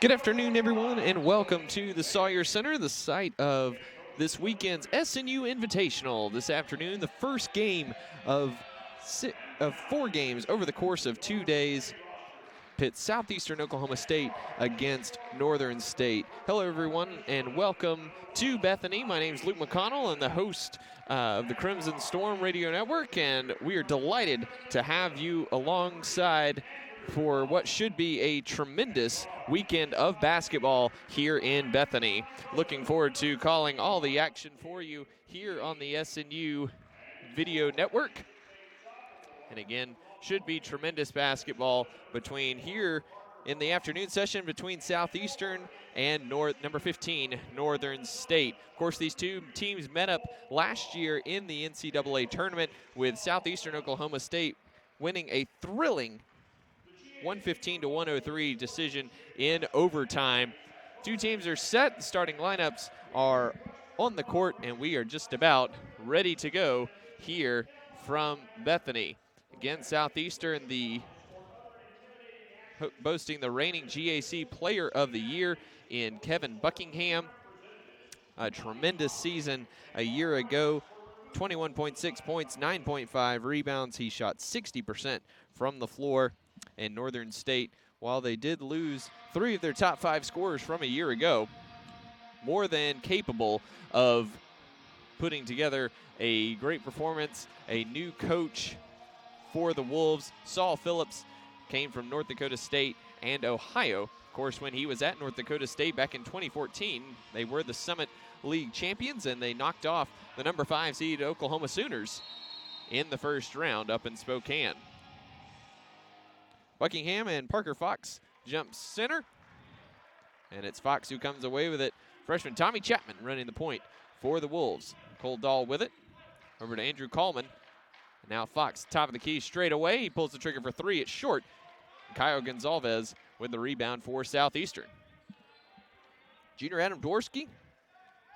Good afternoon, everyone, and welcome to the Sawyer Center, the site of this weekend's SNU Invitational. This afternoon, the first game of 4 games over the course of 2 days pits Southeastern Oklahoma State against Northern State. Hello, everyone, and welcome to Bethany. My name is Luke McConnell. I'm the host of the Crimson Storm Radio Network, and we are delighted to have you alongside for what should be a tremendous weekend of basketball here in Bethany. Looking forward to calling all the action for you here on the SNU Video Network. And again, should be tremendous basketball between here in the afternoon session between Southeastern and number 15, Northern State. Of course, these two teams met up last year in the NCAA tournament with Southeastern Oklahoma State winning a thrilling 115-103 decision in overtime. Two teams are set. The starting lineups are on the court, and we are just about ready to go here from Bethany. Again, Southeastern, boasting the reigning GAC Player of the Year in Kevin Buckingham. A tremendous season a year ago. 21.6 points, 9.5 rebounds. He shot 60% from the floor. And Northern State, while they did lose 3 of their top 5 scorers from a year ago, more than capable of putting together a great performance. A new coach for the Wolves, Saul Phillips, came from North Dakota State and Ohio. Of course, when he was at North Dakota State back in 2014, they were the Summit League champions, and they knocked off the number 5 seed Oklahoma Sooners in the first round up in Spokane. Buckingham and Parker Fox jump center, and it's Fox who comes away with it. Freshman Tommy Chapman running the point for the Wolves. Cole Dahl with it. Over to Andrew Coleman. Now Fox, top of the key straight away. He pulls the trigger for 3. It's short. Kyle Gonzalez with the rebound for Southeastern. Junior Adam Dworsky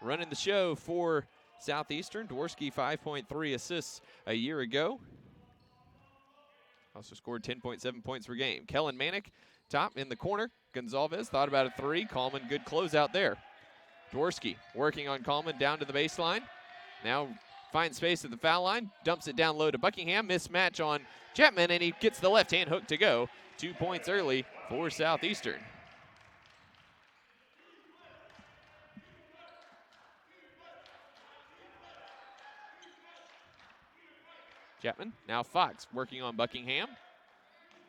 running the show for Southeastern. Dworsky 5.3 assists a year ago. Also scored 10.7 points per game. Kellen Manick, top in the corner. Gonzalez thought about a 3. Coleman, good closeout there. Dworsky working on Coleman down to the baseline. Now finds space at the foul line. Dumps it down low to Buckingham. Mismatch on Chapman, and he gets the left-hand hook to go. 2 points early for Southeastern. Chapman, now Fox working on Buckingham.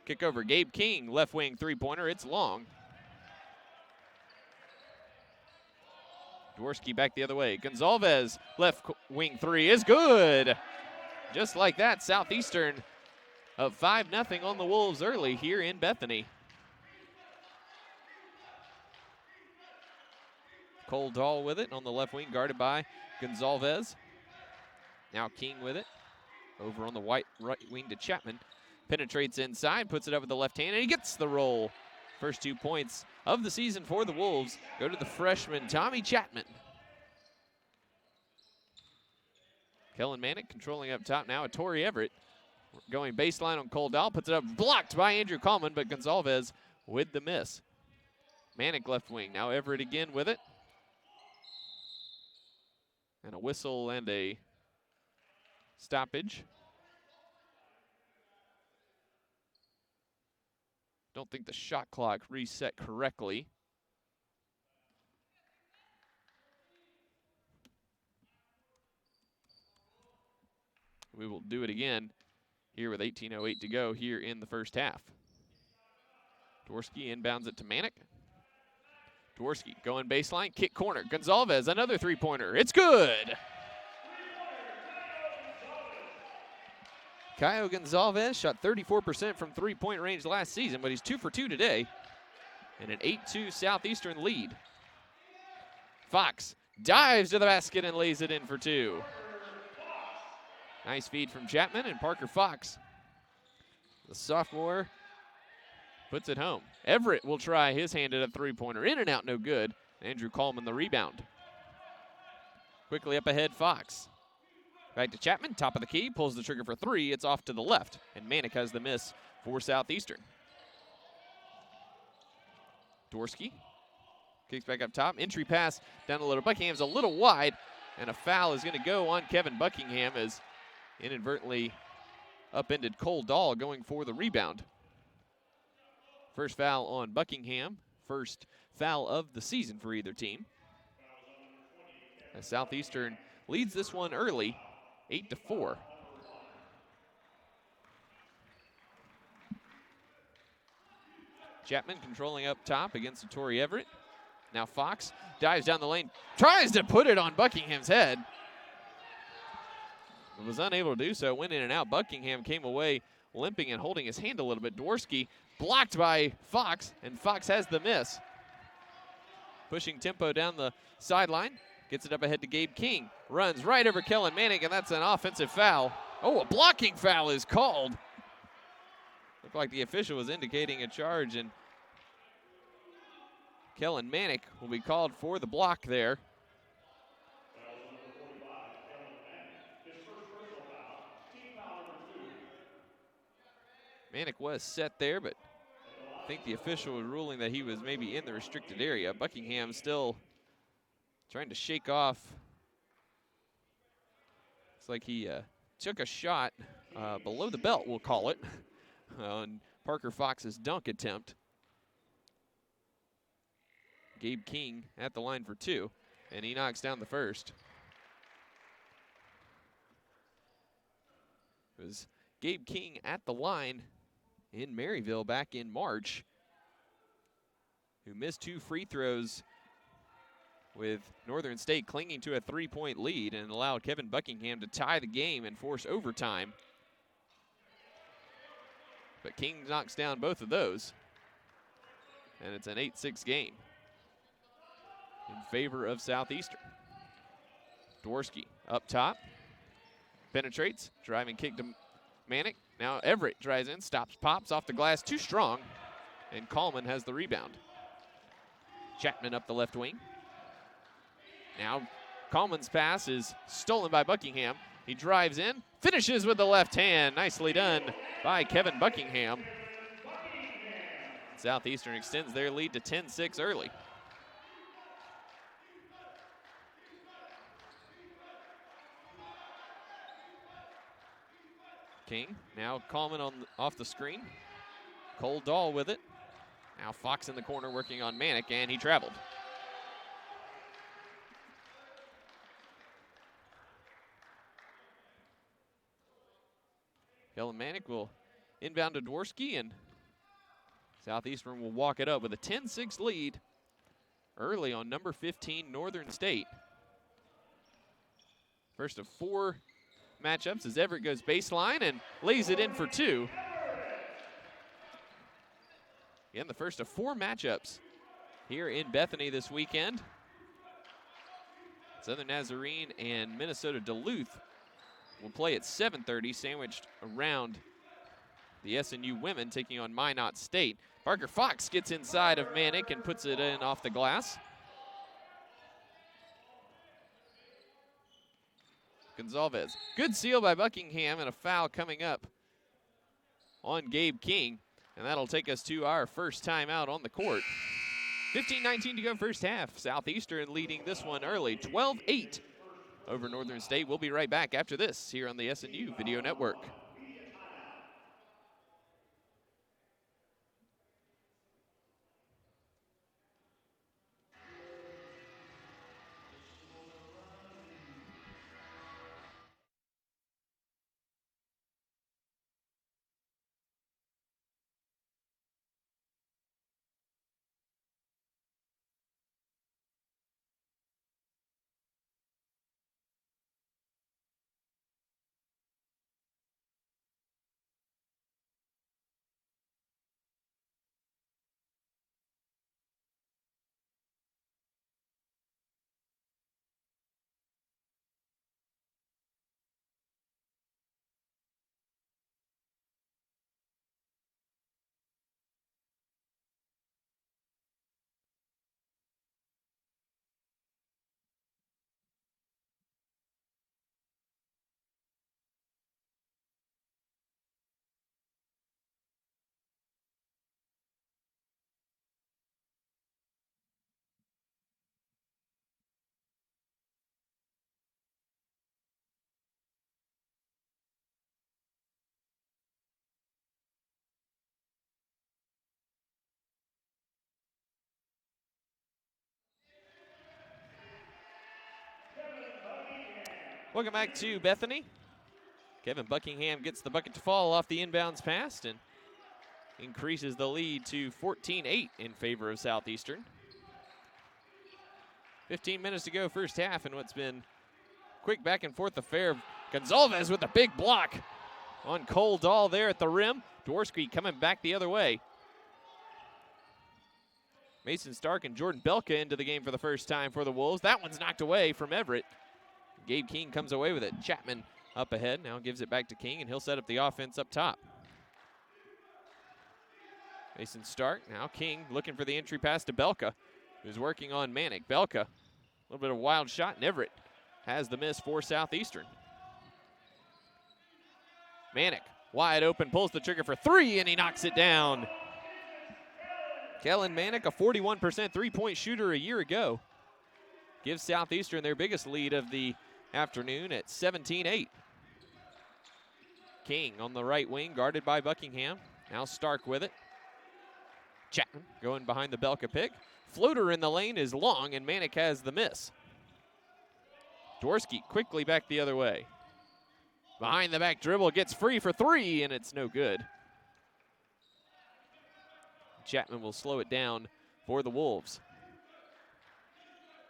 Kick over Gabe King, left wing three-pointer. It's long. Dworsky back the other way. Gonzalez, left wing 3 is good. Just like that, Southeastern up 5-0 on the Wolves early here in Bethany. Cole Dahl with it on the left wing, guarded by Gonzalez. Now King with it. Over on the right wing to Chapman. Penetrates inside, puts it up with the left hand, and he gets the roll. First 2 points of the season for the Wolves go to the freshman, Tommy Chapman. Kellen Manick controlling up top now. Torrey Everett going baseline on Cole Dahl. Puts it up, blocked by Andrew Coleman, but Gonzalez with the miss. Manick left wing. Now Everett again with it. And a whistle and a stoppage. Don't think the shot clock reset correctly. We will do it again here with 18:08 to go here in the first half. Dworsky inbounds it to Manick. Dworsky going baseline, kick corner. Gonzalez, another three-pointer. It's good. Kyle Gonzalez shot 34% from three-point range last season, but he's 2 for 2 today. And an 8-2 Southeastern lead. Fox dives to the basket and lays it in for 2. Nice feed from Chapman, and Parker Fox, the sophomore, puts it home. Everett will try his hand at a three-pointer. In and out, no good. Andrew Coleman the rebound. Quickly up ahead, Fox. Back to Chapman, top of the key, pulls the trigger for 3. It's off to the left, and Manick has the miss for Southeastern. Dworsky Kicks back up top. Entry pass down the little. Buckingham's a little wide, and a foul is going to go on Kevin Buckingham as inadvertently upended Cole Dahl going for the rebound. First foul on Buckingham. First foul of the season for either team. As Southeastern leads this one early, 8-4. Chapman controlling up top against Tori Everett. Now Fox dives down the lane, tries to put it on Buckingham's head. Was unable to do so, went in and out. Buckingham came away limping and holding his hand a little bit. Dworsky blocked by Fox, and Fox has the miss. Pushing tempo down the sideline, gets it up ahead to Gabe King. Runs right over Kellen Manick, and that's an offensive foul. Oh, a blocking foul is called. Looked like the official was indicating a charge, and Kellen Manick will be called for the block there. Manick was set there, but I think the official was ruling that he was maybe in the restricted area. Buckingham still trying to shake off. It's like he took a shot below the belt, we'll call it, on Parker Fox's dunk attempt. Gabe King at the line for two, and he knocks down the first. It was Gabe King at the line in Maryville back in March, who missed 2 free throws with Northern State clinging to a 3-point lead and allowed Kevin Buckingham to tie the game and force overtime. But King knocks down both of those, and it's an 8-6 game in favor of Southeastern. Dworsky up top, penetrates, driving kick to Manick. Now Everett drives in, stops, pops off the glass, too strong, and Coleman has the rebound. Chapman up the left wing. Now Coleman's pass is stolen by Buckingham. He drives in, finishes with the left hand. Nicely done by Kevin Buckingham. Southeastern extends their lead to 10-6 early. King, now Coleman off the screen. Cole Dahl with it. Now Fox in the corner working on Manick, and he traveled. Kellen Manick will inbound to Dworsky, and Southeastern will walk it up with a 10-6 lead early on number 15, Northern State. First of 4 matchups as Everett goes baseline and lays it in for 2. Again, the first of 4 matchups here in Bethany this weekend. Southern Nazarene and Minnesota Duluth will play at 7:30, sandwiched around the SNU women taking on Minot State. Parker Fox gets inside of Manick and puts it in off the glass. Gonzalez, good seal by Buckingham, and a foul coming up on Gabe King, and that'll take us to our first timeout on the court. 15-19 to go first half. Southeastern leading this one early, 12-8 over Northern State. We'll be right back after this here on the SNU Video Network. Welcome back to Bethany. Kevin Buckingham gets the bucket to fall off the inbounds pass and increases the lead to 14-8 in favor of Southeastern. 15 minutes to go first half in what's been quick back and forth affair. Gonzalez with a big block on Cole Dahl there at the rim. Dworsky coming back the other way. Mason Stark and Jordan Belka into the game for the first time for the Wolves. That one's knocked away from Everett. Gabe King comes away with it. Chapman up ahead, now gives it back to King, and he'll set up the offense up top. Mason Stark, now King looking for the entry pass to Belka, who's working on Manick. Belka, a little bit of a wild shot, and Everett has the miss for Southeastern. Manick, wide open, pulls the trigger for three, and he knocks it down. Kellen Manick, a 41% three-point shooter a year ago, gives Southeastern their biggest lead of the afternoon at 17-8. King on the right wing, guarded by Buckingham. Now Stark with it. Chapman going behind the Belka pick. Floater in the lane is long, and Manick has the miss. Dworsky quickly back the other way. Behind the back dribble, gets free for three, and it's no good. Chapman will slow it down for the Wolves.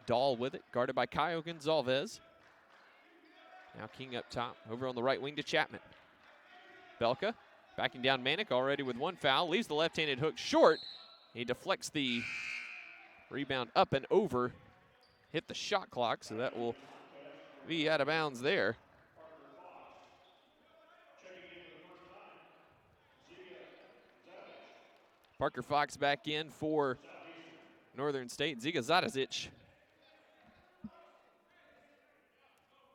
Dahl with it, guarded by Caio Gonzalez. Now King up top, over on the right wing to Chapman. Belka backing down Manick, already with one foul, leaves the left-handed hook short. He deflects the rebound up and over, hit the shot clock, so that will be out of bounds there. Parker Fox back in for Northern State. Ziga Zadazic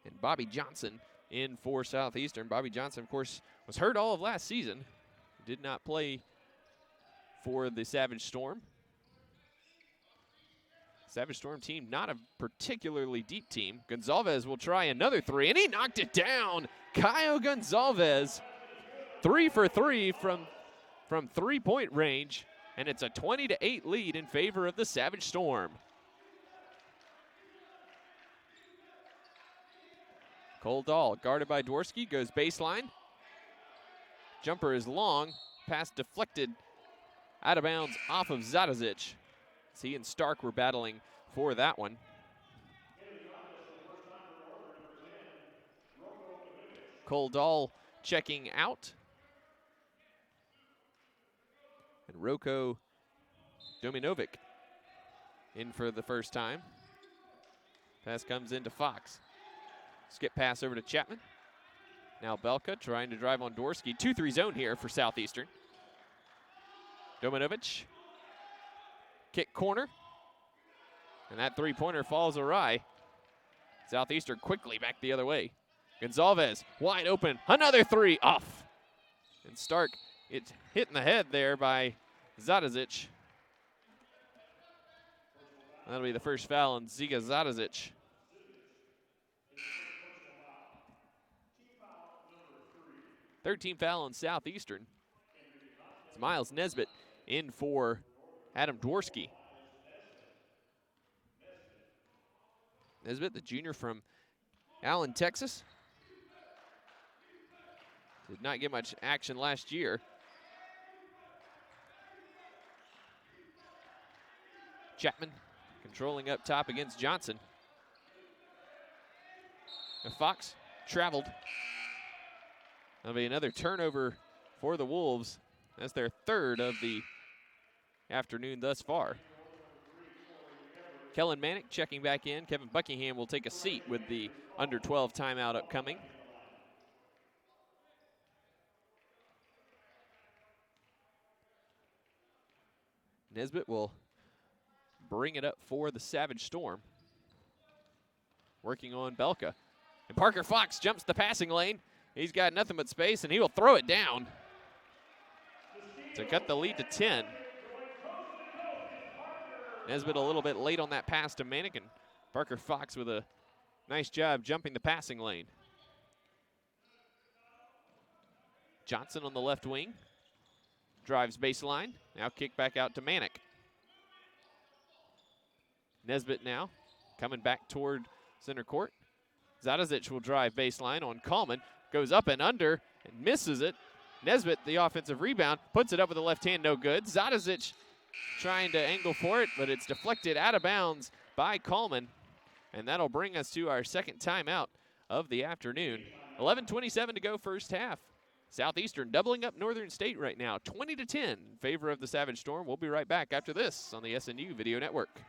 and Bobby Johnson in for Southeastern. Bobby Johnson, of course, was hurt all of last season. Did not play for the Savage Storm. Savage Storm team, not a particularly deep team. Gonzalez will try another three, and he knocked it down. Caio Gonzalez, 3 for 3 from three-point range, and it's a 20-8 lead in favor of the Savage Storm. Cole Dahl, guarded by Dworsky, goes baseline. Jumper is long, pass deflected out of bounds off of Zadazic. He and Stark were battling for that one. Cole Dahl checking out. And Roko Dominovic in for the first time. Pass comes into Fox. Skip pass over to Chapman. Now Belka trying to drive on Dworsky. 2-3 zone here for Southeastern. Dominovic. Kick corner. And that three-pointer falls awry. Southeastern quickly back the other way. Gonzalez wide open. Another three off. And Stark, it's hit in the head there by Zadazic. That'll be the first foul on Ziga Zadazic. Third team foul on Southeastern. It's Miles Nesbitt in for Adam Dworsky. Nesbitt, the junior from Allen, Texas. Did not get much action last year. Chapman controlling up top against Johnson. And Fox traveled. That'll be another turnover for the Wolves. That's their third of the afternoon thus far. Kellen Manick checking back in. Kevin Buckingham will take a seat with the under 12 timeout upcoming. Nesbitt will bring it up for the Savage Storm. Working on Belka. And Parker Fox jumps the passing lane. He's got nothing but space, and he will throw it down to cut the lead to 10. Nesbitt a little bit late on that pass to Manick, and Parker Fox with a nice job jumping the passing lane. Johnson on the left wing. Drives baseline. Now kick back out to Manick. Nesbitt now coming back toward center court. Zadazic will drive baseline on Coleman. Goes up and under and misses it. Nesbitt, the offensive rebound, puts it up with the left hand, no good. Zadazic trying to angle for it, but it's deflected out of bounds by Coleman. And that'll bring us to our second timeout of the afternoon. 11:27 to go first half. Southeastern doubling up Northern State right now, 20-10 in favor of the Savage Storm. We'll be right back after this on the SNU Video Network.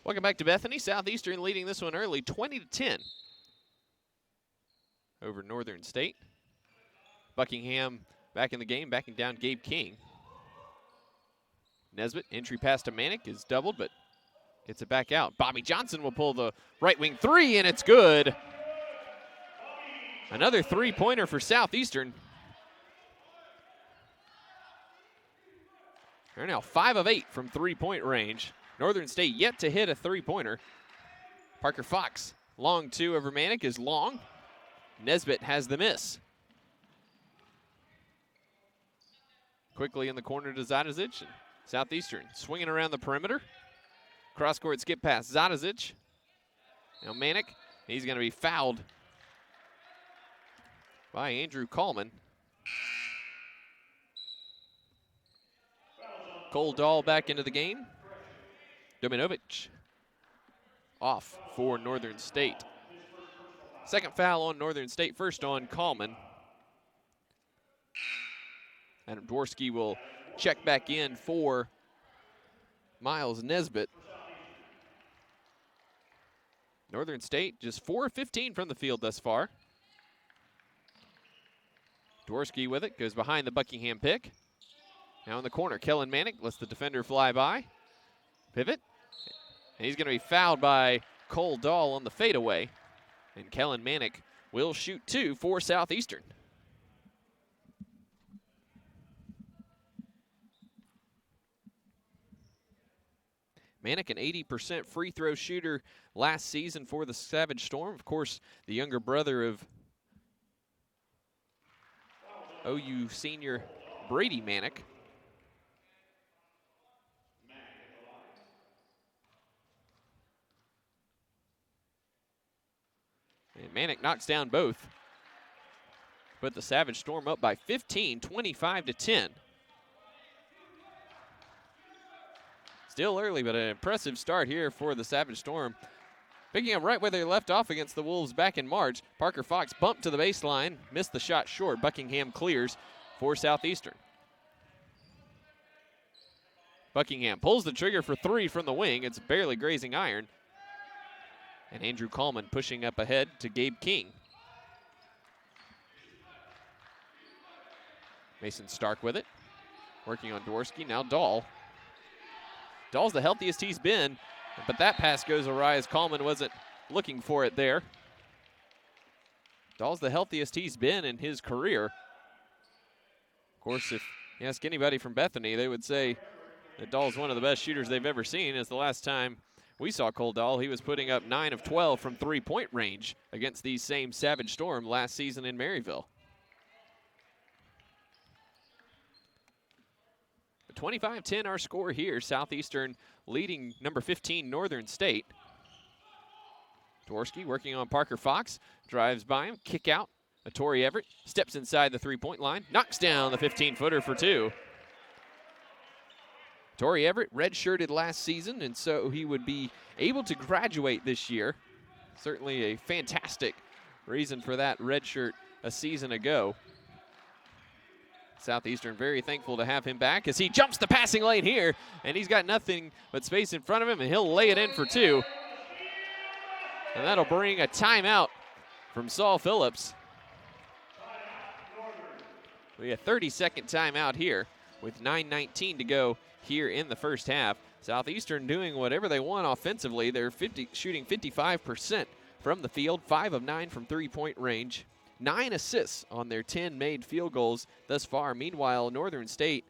Welcome back to Bethany. Southeastern leading this one early, 20-10 over Northern State. Buckingham back in the game, backing down Gabe King. Nesbitt, entry pass to Manick is doubled, but gets it back out. Bobby Johnson will pull the right wing three, and it's good. Another three-pointer for Southeastern. They're now 5 of 8 from three-point range. Northern State yet to hit a three-pointer. Parker Fox, long two over Manick is long. Nesbitt has the miss. Quickly in the corner to Zadazic. Southeastern swinging around the perimeter. Cross-court skip pass, Zadazic. Now Manick, he's going to be fouled by Andrew Coleman. Cole Dahl back into the game. Dominovic off for Northern State. Second foul on Northern State, first on Coleman. Adam Dworsky will check back in for Miles Nesbitt. Northern State just 4 of 15 from the field thus far. Dworsky with it, goes behind the Buckingham pick. Now in the corner, Kellen Manick lets the defender fly by. Pivot, and he's going to be fouled by Cole Dahl on the fadeaway. And Kellen Manick will shoot two for Southeastern. Manick, an 80% free throw shooter last season for the Savage Storm. Of course, the younger brother of OU senior Brady Manick. And Manick knocks down both. Put the Savage Storm up by 15, 25-10. Still early, but an impressive start here for the Savage Storm. Picking up right where they left off against the Wolves back in March. Parker Fox bumped to the baseline, missed the shot short. Buckingham clears for Southeastern. Buckingham pulls the trigger for three from the wing. It's barely grazing iron. And Andrew Coleman pushing up ahead to Gabe King. Mason Stark with it. Working on Dworsky, now Dahl. Dahl's the healthiest he's been, but that pass goes awry as Coleman wasn't looking for it there. Dahl's the healthiest he's been in his career. Of course, if you ask anybody from Bethany, they would say that Dahl's one of the best shooters they've ever seen. As the last time we saw Cole Dahl, he was putting up 9 of 12 from three-point range against these same Savage Storm last season in Maryville. 25-10 our score here. Southeastern leading number 15 Northern State. Dworsky working on Parker Fox. Drives by him, kick out. Tori Everett steps inside the three-point line. Knocks down the 15-footer for two. Torrey Everett redshirted last season, and so he would be able to graduate this year. Certainly a fantastic reason for that redshirt a season ago. Southeastern very thankful to have him back as he jumps the passing lane here, and he's got nothing but space in front of him, and he'll lay it in for 2. And that'll bring a timeout from Saul Phillips. We have a 30-second timeout here with 9:19 to go here in the first half. Southeastern doing whatever they want offensively. They're shooting 55% from the field, 5 of 9 from three-point range. 9 assists on their 10 made field goals thus far. Meanwhile, Northern State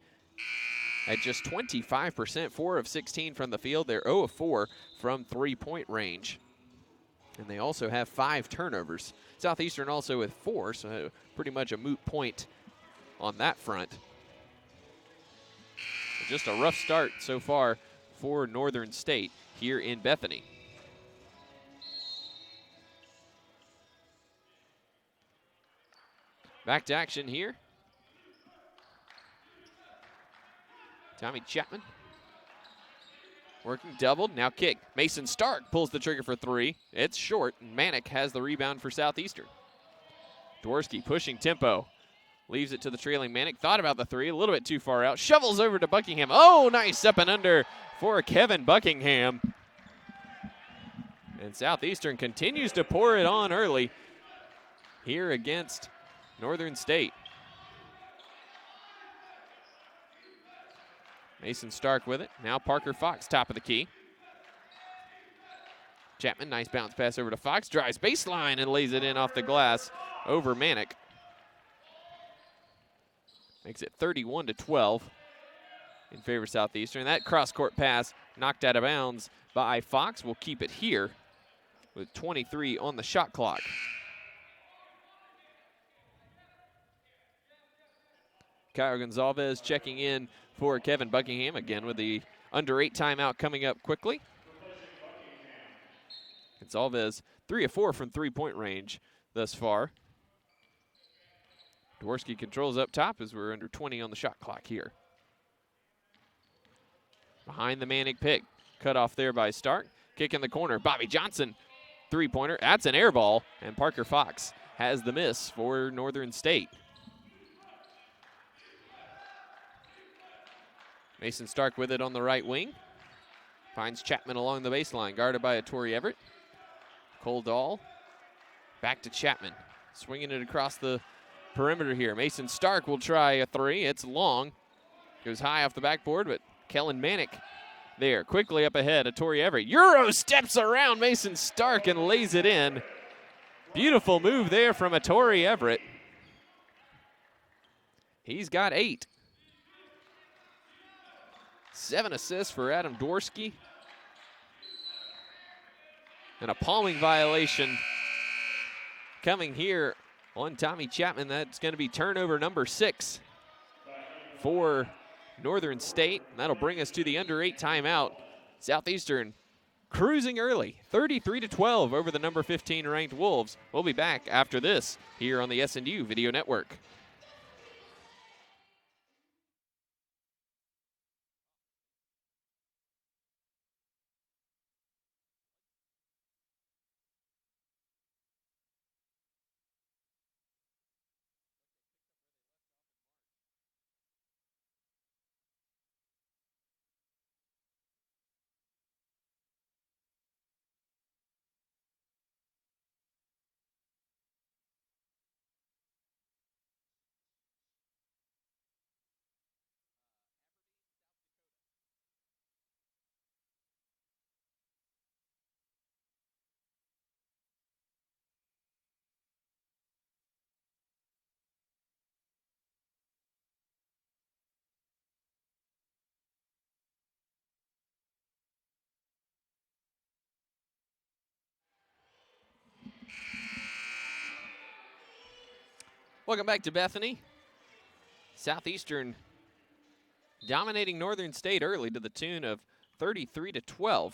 at just 25%, 4 of 16 from the field. They're 0 of 4 from three-point range. And they also have 5 turnovers. Southeastern also with 4, so pretty much a moot point on that front. Just a rough start so far for Northern State here in Bethany. Back to action here. Tommy Chapman working doubled, now kick. Mason Stark pulls the trigger for 3. It's short, and Manick has the rebound for Southeastern. Dworsky pushing tempo. Leaves it to the trailing Manick. Thought about the 3, a little bit too far out. Shovels over to Buckingham. Oh, nice up and under for Kevin Buckingham. And Southeastern continues to pour it on early here against Northern State. Mason Stark with it. Now Parker Fox, top of the key. Chapman, nice bounce pass over to Fox. Drives baseline and lays it in off the glass over Manick. Makes it 31-12 in favor of Southeastern. That cross-court pass knocked out of bounds by Fox. Will keep it here with 23 on the shot clock. Cairo Gonzalez checking in for Kevin Buckingham, again with the under 8 timeout coming up quickly. Gonzalez 3 of 4 from three-point range thus far. Dworsky controls up top as we're under 20 on the shot clock here. Behind the Manick pick. Cut off there by Stark. Kick in the corner. Bobby Johnson, three-pointer. That's an air ball, and Parker Fox has the miss for Northern State. Mason Stark with it on the right wing. Finds Chapman along the baseline, guarded by a Torrey Everett. Cole Dahl. Back to Chapman. Swinging it across the perimeter here. Mason Stark will try a 3. It's long. Goes high off the backboard, but Kellen Manick there. Quickly up ahead, a Torrey Everett. Euro steps around Mason Stark and lays it in. Beautiful move there from a Torrey Everett. He's got 8. 7 assists for Adam Dworsky. And a palming violation coming here on Tommy Chapman. That's going to be turnover number 6 for Northern State. And that'll bring us to the under 8 timeout. Southeastern cruising early, 33-12 over the number 15 ranked Wolves. We'll be back after this here on the SNU Video Network. Welcome back to Bethany. Southeastern dominating Northern State early to the tune of 33-12. So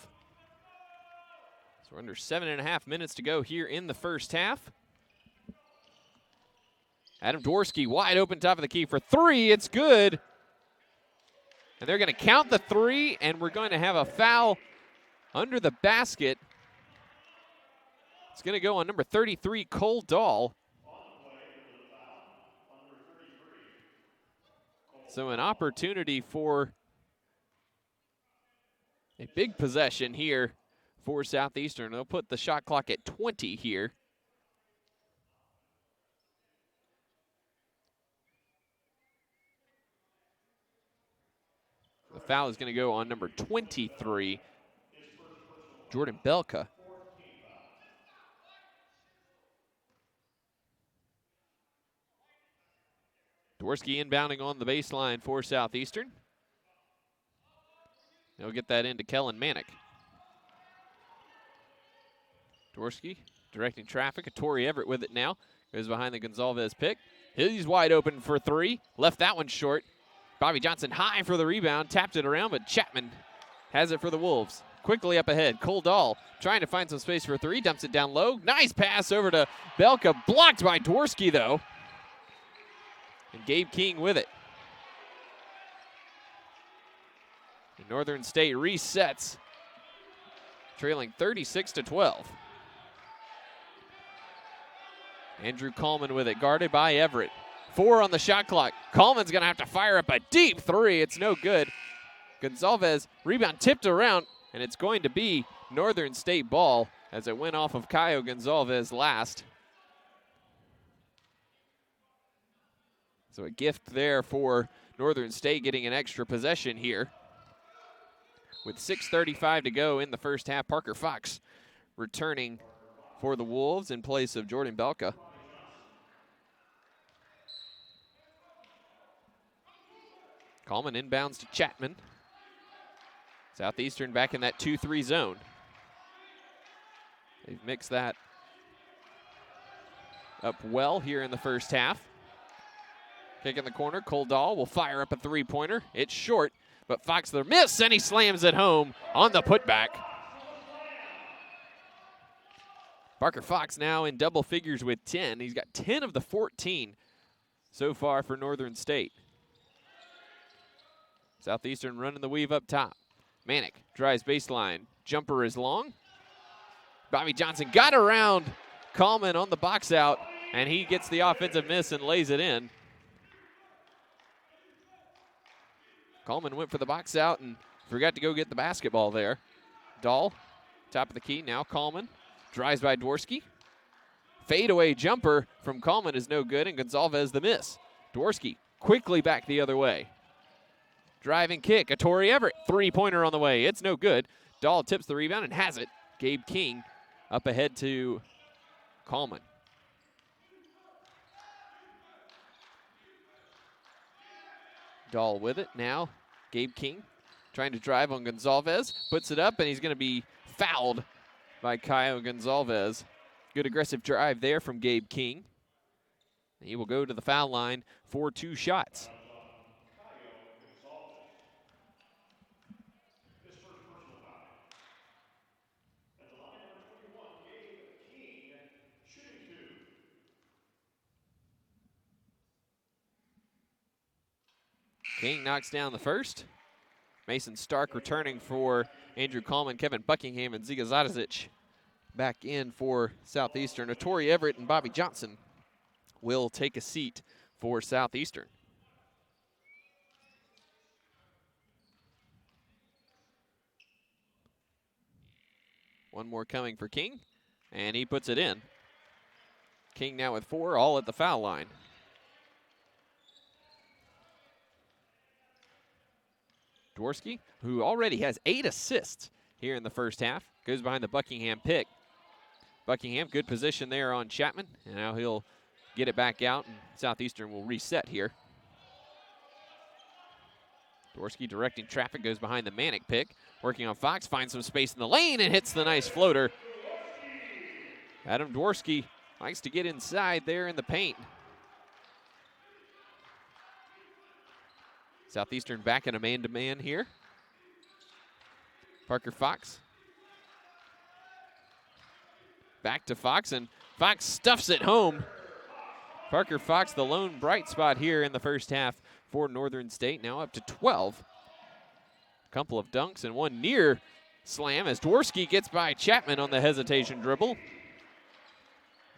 we're under 7.5 minutes to go here in the first half. Adam Dworsky wide open top of the key for 3. It's good. And they're going to count the 3, and we're going to have a foul under the basket. It's going to go on number 33, Cole Dahl. So an opportunity for a big possession here for Southeastern. They'll put the shot clock at 20 here. The foul is going to go on number 23, Jordan Belka. Dworsky inbounding on the baseline for Southeastern. He'll get that into Kellen Manick. Dworsky directing traffic. Tori Everett with it now. Goes behind the Gonzalez pick. He's wide open for 3. Left that one short. Bobby Johnson high for the rebound. Tapped it around, but Chapman has it for the Wolves. Quickly up ahead. Cole Dahl trying to find some space for 3. Dumps it down low. Nice pass over to Belka. Blocked by Dworsky, though. And Gabe King with it. And Northern State resets, trailing 36-12. Andrew Coleman with it, guarded by Everett. 4 on the shot clock. Coleman's going to have to fire up a deep 3. It's no good. Gonzalez, rebound tipped around, and it's going to be Northern State ball as it went off of Caio Gonzalez last. So a gift there for Northern State getting an extra possession here. With 6:35 to go in the first half, Parker Fox returning for the Wolves in place of Jordan Belka. Coleman inbounds to Chapman. Southeastern back in that 2-3 zone. They've mixed that up well here in the first half. Kick in the corner, Cole Dahl will fire up a 3-pointer. It's short, but Fox there miss, and he slams it home on the putback. Parker Fox now in double figures with 10. He's got 10 of the 14 so far for Northern State. Southeastern running the weave up top. Manick drives baseline. Jumper is long. Bobby Johnson got around Coleman on the box out, and he gets the offensive miss and lays it in. Coleman went for the box out and forgot to go get the basketball there. Dahl, top of the key, now Coleman. Drives by Dworsky. Fadeaway jumper from Coleman is no good, and Gonzalez the miss. Dworsky quickly back the other way. Driving kick, a Tori Everett 3-pointer on the way. It's no good. Dahl tips the rebound and has it. Gabe King up ahead to Coleman. Dahl with it now. Gabe King trying to drive on Gonzalez. Puts it up, and he's going to be fouled by Caio Gonzalez. Good aggressive drive there from Gabe King. He will go to the foul line for 2 shots. King knocks down the first. Mason Stark returning for Andrew Coleman, Kevin Buckingham, and Ziga Zadazic back in for Southeastern. Tori Everett and Bobby Johnson will take a seat for Southeastern. One more coming for King, and he puts it in. King now with 4, all at the foul line. Dworsky, who already has 8 assists here in the first half, goes behind the Buckingham pick. Buckingham, good position there on Chapman, and now he'll get it back out, and Southeastern will reset here. Dworsky directing traffic, goes behind the Manick pick, working on Fox, finds some space in the lane, and hits the nice floater. Adam Dworsky likes to get inside there in the paint. Southeastern back in a man-to-man here. Parker Fox. Back to Fox, and Fox stuffs it home. Parker Fox, the lone bright spot here in the first half for Northern State, now up to 12 couple of dunks and one near slam as Dworsky gets by Chapman on the hesitation dribble.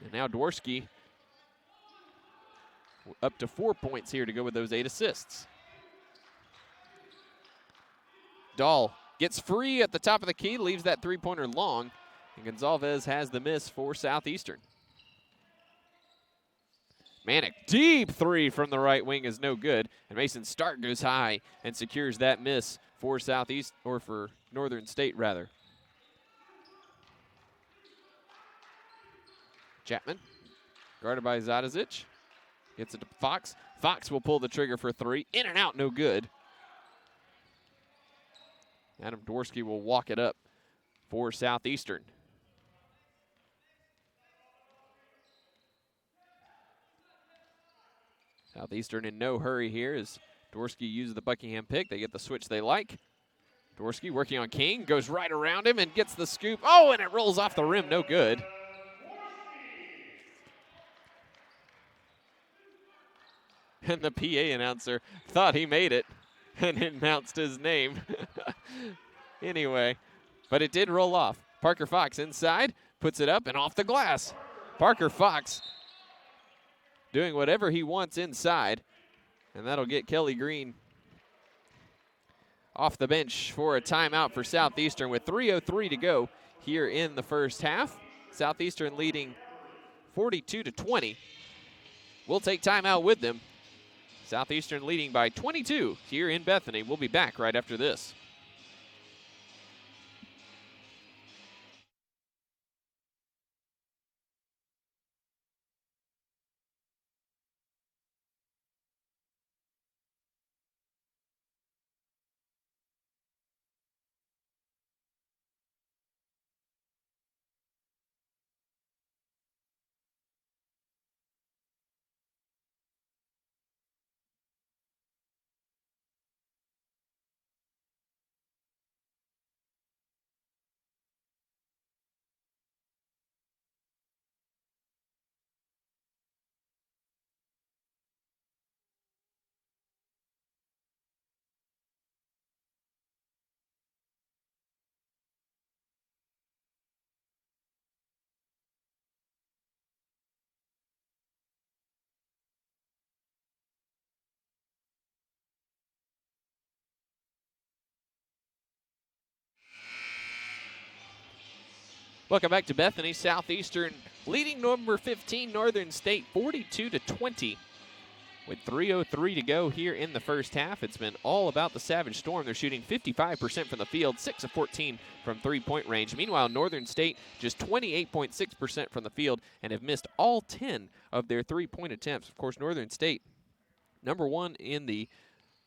And now Dworsky up to 4 points here to go with those 8 assists. Dahl gets free at the top of the key, leaves that three-pointer long, and Gonzalez has the miss for Southeastern. Manick, deep three from the right wing is no good, and Mason Stark goes high and secures that miss for Southeast, or for Northern State rather. Chapman, guarded by Zadazic, gets it to Fox. Fox will pull the trigger for three, in and out, no good. Adam Dworsky will walk it up for Southeastern. Southeastern in no hurry here as Dworsky uses the Buckingham pick. They get the switch they like. Dworsky working on King, goes right around him and gets the scoop. Oh, and it rolls off the rim, no good. And the PA announcer thought he made it and announced his name. Anyway, but it did roll off. Parker Fox inside, puts it up and off the glass. Parker Fox doing whatever he wants inside, and that'll get Kelly Green off the bench for a timeout for Southeastern with 3:03 to go here in the first half. Southeastern leading 42-20. We'll take timeout with them. Southeastern leading by 22 here in Bethany. We'll be back right after this. Welcome back to Bethany. Southeastern leading number 15 Northern State 42-20 with 3:03 to go here in the first half. It's been all about the Savage Storm. They're shooting 55% from the field, 6 of 14 from three-point range. Meanwhile, Northern State just 28.6% from the field and have missed all 10 of their three-point attempts. Of course, Northern State, number one in the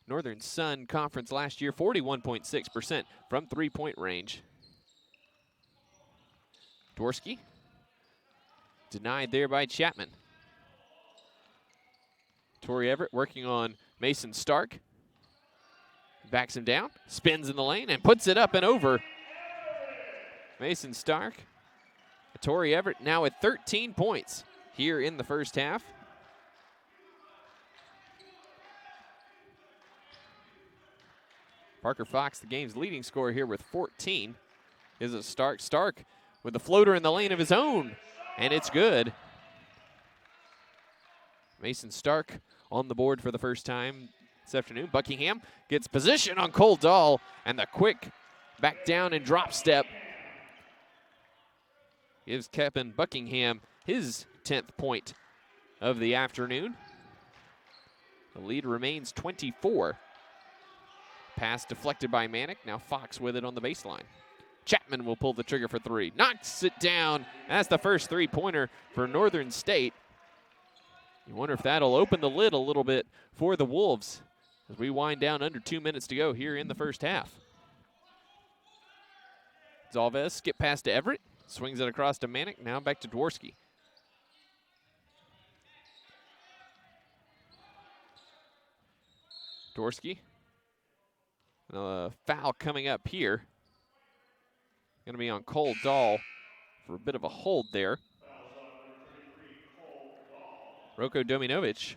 Northern Sun Conference last year, 41.6% from three-point range. Dworsky, denied there by Chapman. Torrey Everett working on Mason Stark. Backs him down, spins in the lane, and puts it up and over. Mason Stark. Torrey Everett now at 13 points here in the first half. Parker Fox, the game's leading scorer here with 14, is a Stark. Stark with the floater in the lane of his own, and it's good. Mason Stark on the board for the first time this afternoon. Buckingham gets position on Cole Dahl, and the quick back down and drop step gives Kevin Buckingham his 10th point of the afternoon. The lead remains 24. Pass deflected by Manick. Now Fox with it on the baseline. Chapman will pull the trigger for three. Knocks it down. That's the first three-pointer for Northern State. You wonder if that'll open the lid a little bit for the Wolves as we wind down under 2 minutes to go here in the first half. Zalvez skip pass to Everett. Swings it across to Manick. Now back to Dworsky. Dworsky. Foul coming up here. Going to be on Cole Dahl for a bit of a hold there. Roko Dominovic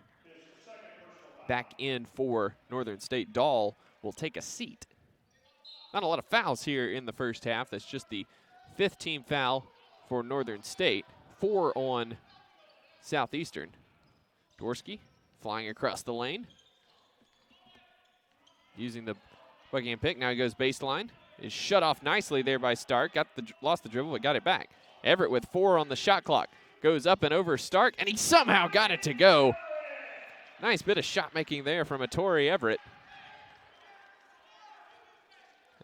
back in for Northern State. Dahl will take a seat. Not a lot of fouls here in the first half. That's just the 5th team foul for Northern State. 4 on Southeastern. Dworsky flying across the lane. Using the Buckingham pick. Now he goes baseline. Is shut off nicely there by Stark. Lost the dribble, but got it back. Everett with 4 on the shot clock. Goes up and over Stark, and he somehow got it to go. Nice bit of shot making there from Tori Everett.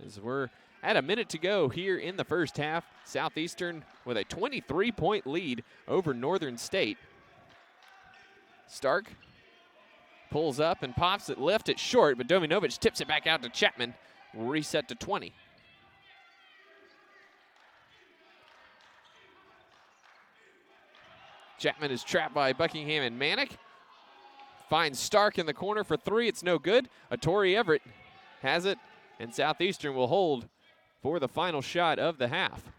As we're at a minute to go here in the first half, Southeastern with a 23-point lead over Northern State. Stark pulls up and pops it left it short, but Dominovic tips it back out to Chapman. Reset to 20. Chapman is trapped by Buckingham and Manick. Finds Stark in the corner for 3. It's no good. Tori Everett has it, and Southeastern will hold for the final shot of the half.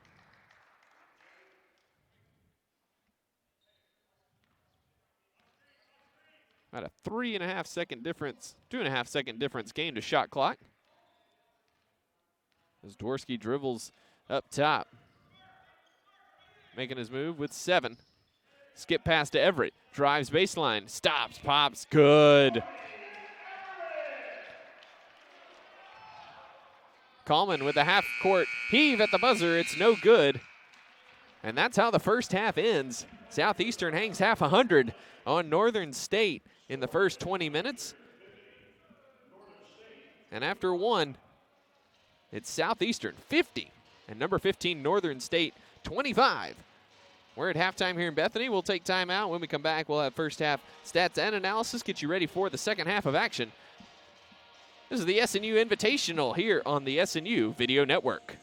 About a 3.5 second difference, 2.5 second difference game to shot clock. As Dworsky dribbles up top. Making his move with 7. Skip pass to Everett. Drives baseline. Stops, pops, good. Coleman with the half-court heave at the buzzer. It's no good. And that's how the first half ends. Southeastern hangs half 100 on Northern State in the first 20 minutes. And after 1, it's Southeastern 50 and number 15 Northern State 25. We're at halftime here in Bethany. We'll take time out. When we come back, we'll have first half stats and analysis, get you ready for the second half of action. This is the SNU Invitational here on the SNU Video Network.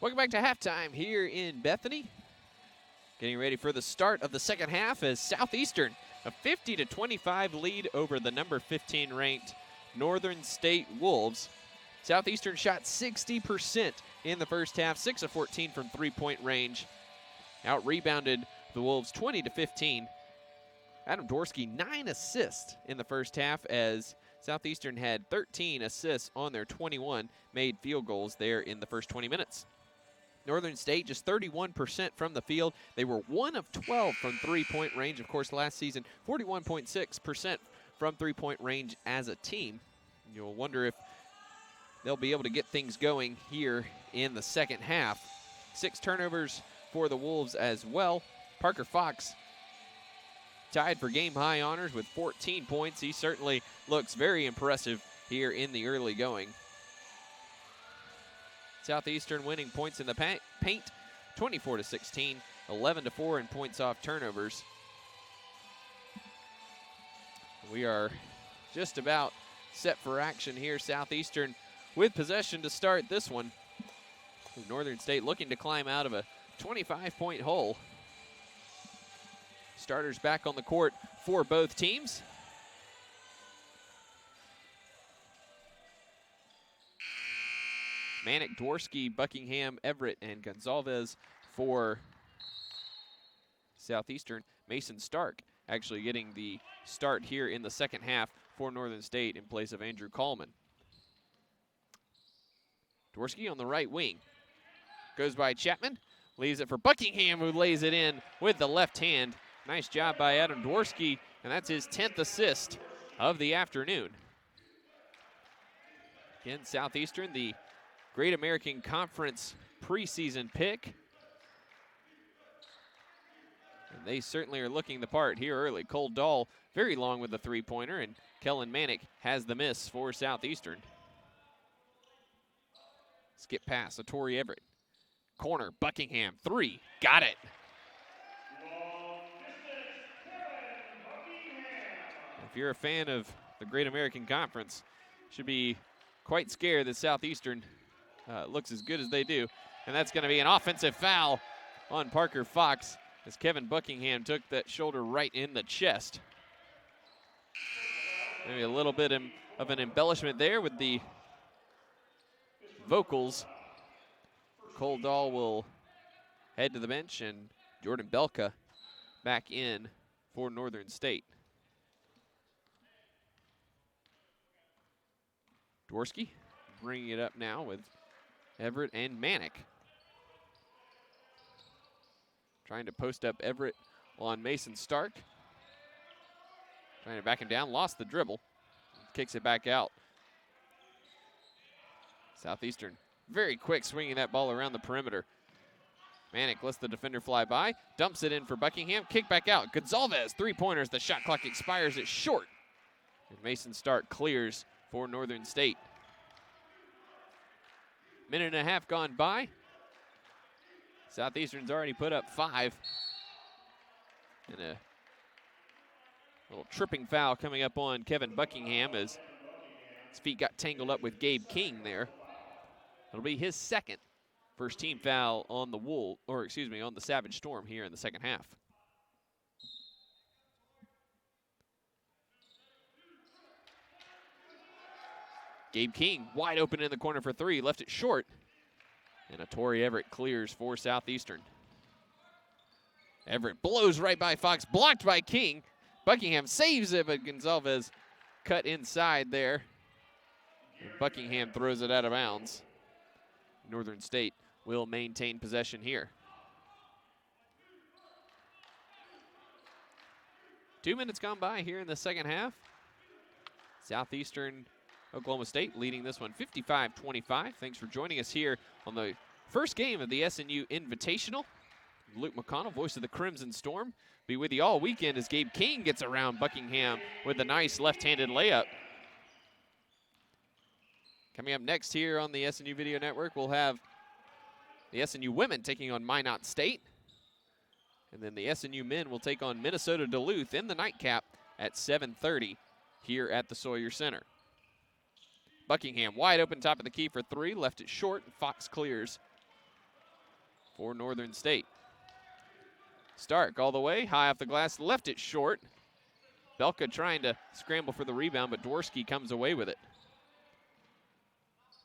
Welcome back to halftime here in Bethany. Getting ready for the start of the second half as Southeastern, a 50-25 lead over the number 15 ranked Northern State Wolves. Southeastern shot 60% in the first half, 6 of 14 from three-point range. Out-rebounded the Wolves 20-15. Adam Dworsky, 9 assists in the first half as Southeastern had 13 assists on their 21 made field goals there in the first 20 minutes. Northern State just 31% from the field. They were 1 of 12 from three-point range. Of course, last season, 41.6% from three-point range as a team. You'll wonder if they'll be able to get things going here in the second half. 6 turnovers for the Wolves as well. Parker Fox tied for game-high honors with 14 points. He certainly looks very impressive here in the early going. Southeastern winning points in the paint, 24-16, 11-4 in points off turnovers. We are just about set for action here. Southeastern with possession to start this one. Northern State looking to climb out of a 25-point hole. Starters back on the court for both teams. Manick, Dworsky, Buckingham, Everett, and Gonzalez for Southeastern. Mason Stark actually getting the start here in the second half for Northern State in place of Andrew Coleman. Dworsky on the right wing. Goes by Chapman, leaves it for Buckingham, who lays it in with the left hand. Nice job by Adam Dworsky, and that's his 10th assist of the afternoon. Again, Southeastern, the Great American Conference preseason pick. And they certainly are looking the part here early. Cole Dahl very long with the three-pointer, and Kellen Manick has the miss for Southeastern. Skip pass to Torrey Everett. Corner, Buckingham, 3, got it. If you're a fan of the Great American Conference, should be quite scared that Southeastern looks as good as they do. And that's going to be an offensive foul on Parker Fox as Kevin Buckingham took that shoulder right in the chest. Maybe a little bit of an embellishment there with the vocals. Cole Dahl will head to the bench, and Jordan Belka back in for Northern State. Dworsky bringing it up now with Everett and Manick. Trying to post up Everett on Mason Stark. Trying to back him down, lost the dribble. Kicks it back out. Southeastern very quick swinging that ball around the perimeter. Manick lets the defender fly by, dumps it in for Buckingham, kick back out. Gonzalez, three-pointers, the shot clock expires, it's short. And Mason Stark clears for Northern State. Minute and a half gone by. Southeastern's already put up 5. And a little tripping foul coming up on Kevin Buckingham as his feet got tangled up with Gabe King there. It'll be his second first team foul on the on the Savage Storm here in the second half. Gabe King wide open in the corner for 3, left it short. And a Torrey Everett clears for Southeastern. Everett blows right by Fox, blocked by King. Buckingham saves it, but Gonzalez cut inside there. And Buckingham throws it out of bounds. Northern State will maintain possession here. 2 minutes gone by here in the second half. Southeastern Oklahoma State leading this one 55-25. Thanks for joining us here on the first game of the SNU Invitational. Luke McConnell, voice of the Crimson Storm, be with you all weekend as Gabe King gets around Buckingham with a nice left-handed layup. Coming up next here on the SNU Video Network, we'll have the SNU women taking on Minot State. And then the SNU men will take on Minnesota Duluth in the nightcap at 7:30 here at the Sawyer Center. Buckingham wide open top of the key for 3, left it short, and Fox clears for Northern State. Stark all the way, high off the glass, left it short. Belka trying to scramble for the rebound, but Dworsky comes away with it.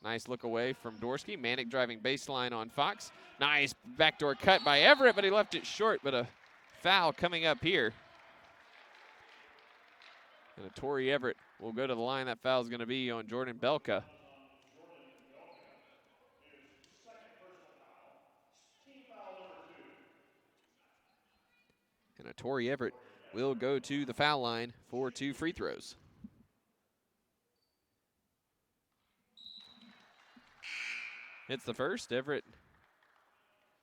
Nice look away from Dworsky. Manick driving baseline on Fox. Nice backdoor cut by Everett, but he left it short, but a foul coming up here. And a Torrey Everett will go to the line. That foul is going to be on Jordan Belka. And a Torrey Everett will go to the foul line for 2 free throws. Hits the first. Everett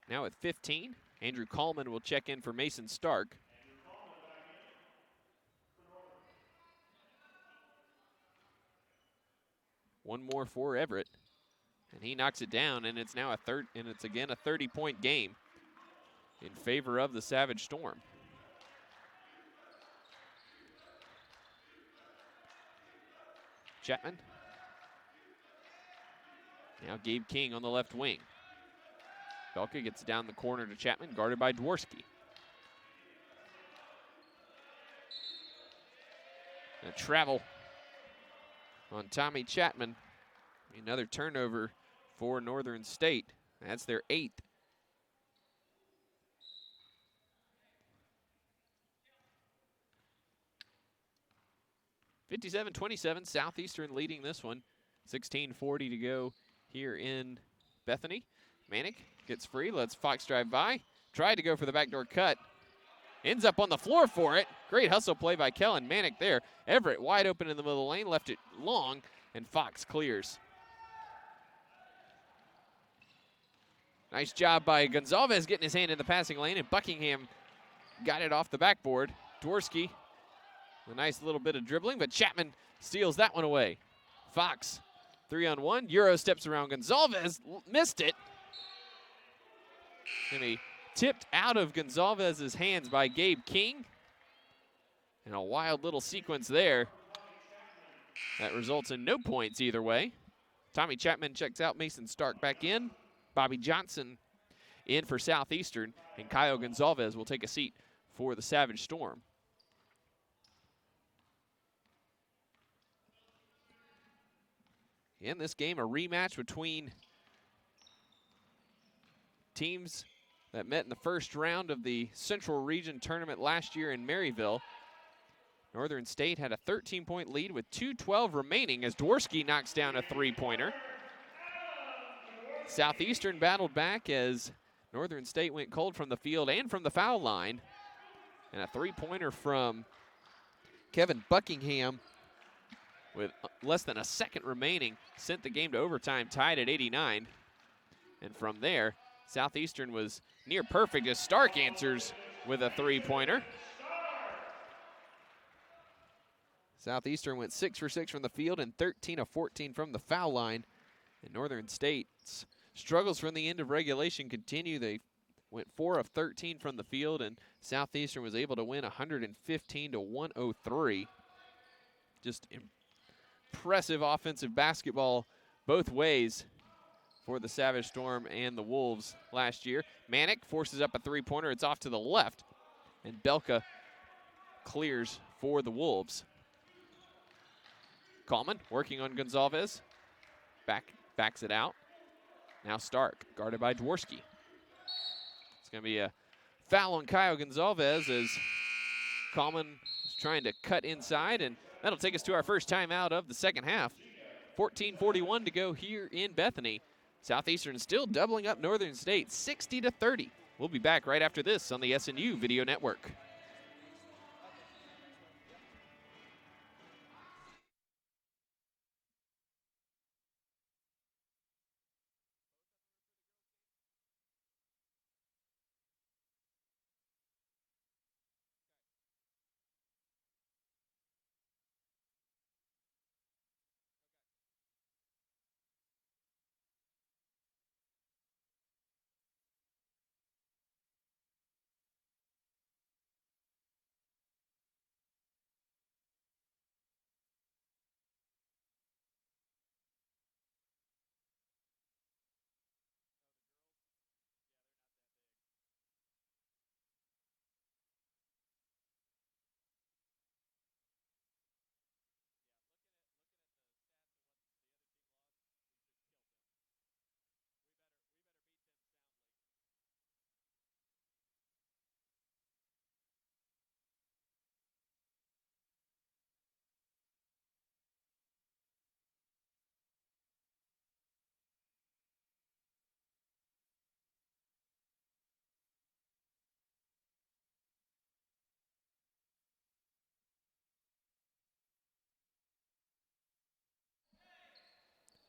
now at 15. Andrew Coleman will check in for Mason Stark. One more for Everett, and he knocks it down, and it's now again a 30-point game in favor of the Savage Storm. Chapman. Now Gabe King on the left wing. Belka gets it down the corner to Chapman, guarded by Dworsky. And a travel on Tommy Chapman. Another turnover for Northern State. That's their 8th. (57-27), Southeastern leading this one. 16:40 to go here in Bethany. Manick gets free, lets Fox drive by. Tried to go for the backdoor cut. Ends up on the floor for it. Great hustle play by Kellen Manick there. Everett wide open in the middle of the lane, left it long, and Fox clears. Nice job by Gonzalez getting his hand in the passing lane, and Buckingham got it off the backboard. Dworsky, a nice little bit of dribbling, but Chapman steals that one away. Fox, 3-on-1. Euro steps around Gonzalez, missed it. And he tipped out of Gonzalez's hands by Gabe King. And a wild little sequence there that results in no points either way. Tommy Chapman checks out, Mason Stark back in. Bobby Johnson in for Southeastern, and Kyle Gonzalez will take a seat for the Savage Storm. In this game, a rematch between teams that met in the first round of the Central Region Tournament last year in Maryville. Northern State had a 13-point lead with 2:12 remaining as Dworsky knocks down a three-pointer. Southeastern battled back as Northern State went cold from the field and from the foul line. And a three-pointer from Kevin Buckingham with less than a second remaining sent the game to overtime, tied at 89. And from there, Southeastern was near perfect as Stark answers with a three-pointer. Southeastern went 6 for 6 from the field and 13 of 14 from the foul line. And Northern State's struggles from the end of regulation continue. They went 4 of 13 from the field, and Southeastern was able to win 115-103. Just impressive offensive basketball both ways for the Savage Storm and the Wolves last year. Manick forces up a three-pointer. It's off to the left, and Belka clears for the Wolves. Coleman working on Gonzalez. Backs it out. Now Stark, guarded by Dworsky. It's going to be a foul on Kyle Gonzalez as Coleman is trying to cut inside, and that'll take us to our first timeout of the second half. 14:41 to go here in Bethany. Southeastern still doubling up Northern State, 60-30. We'll be back right after this on the SNU Video Network.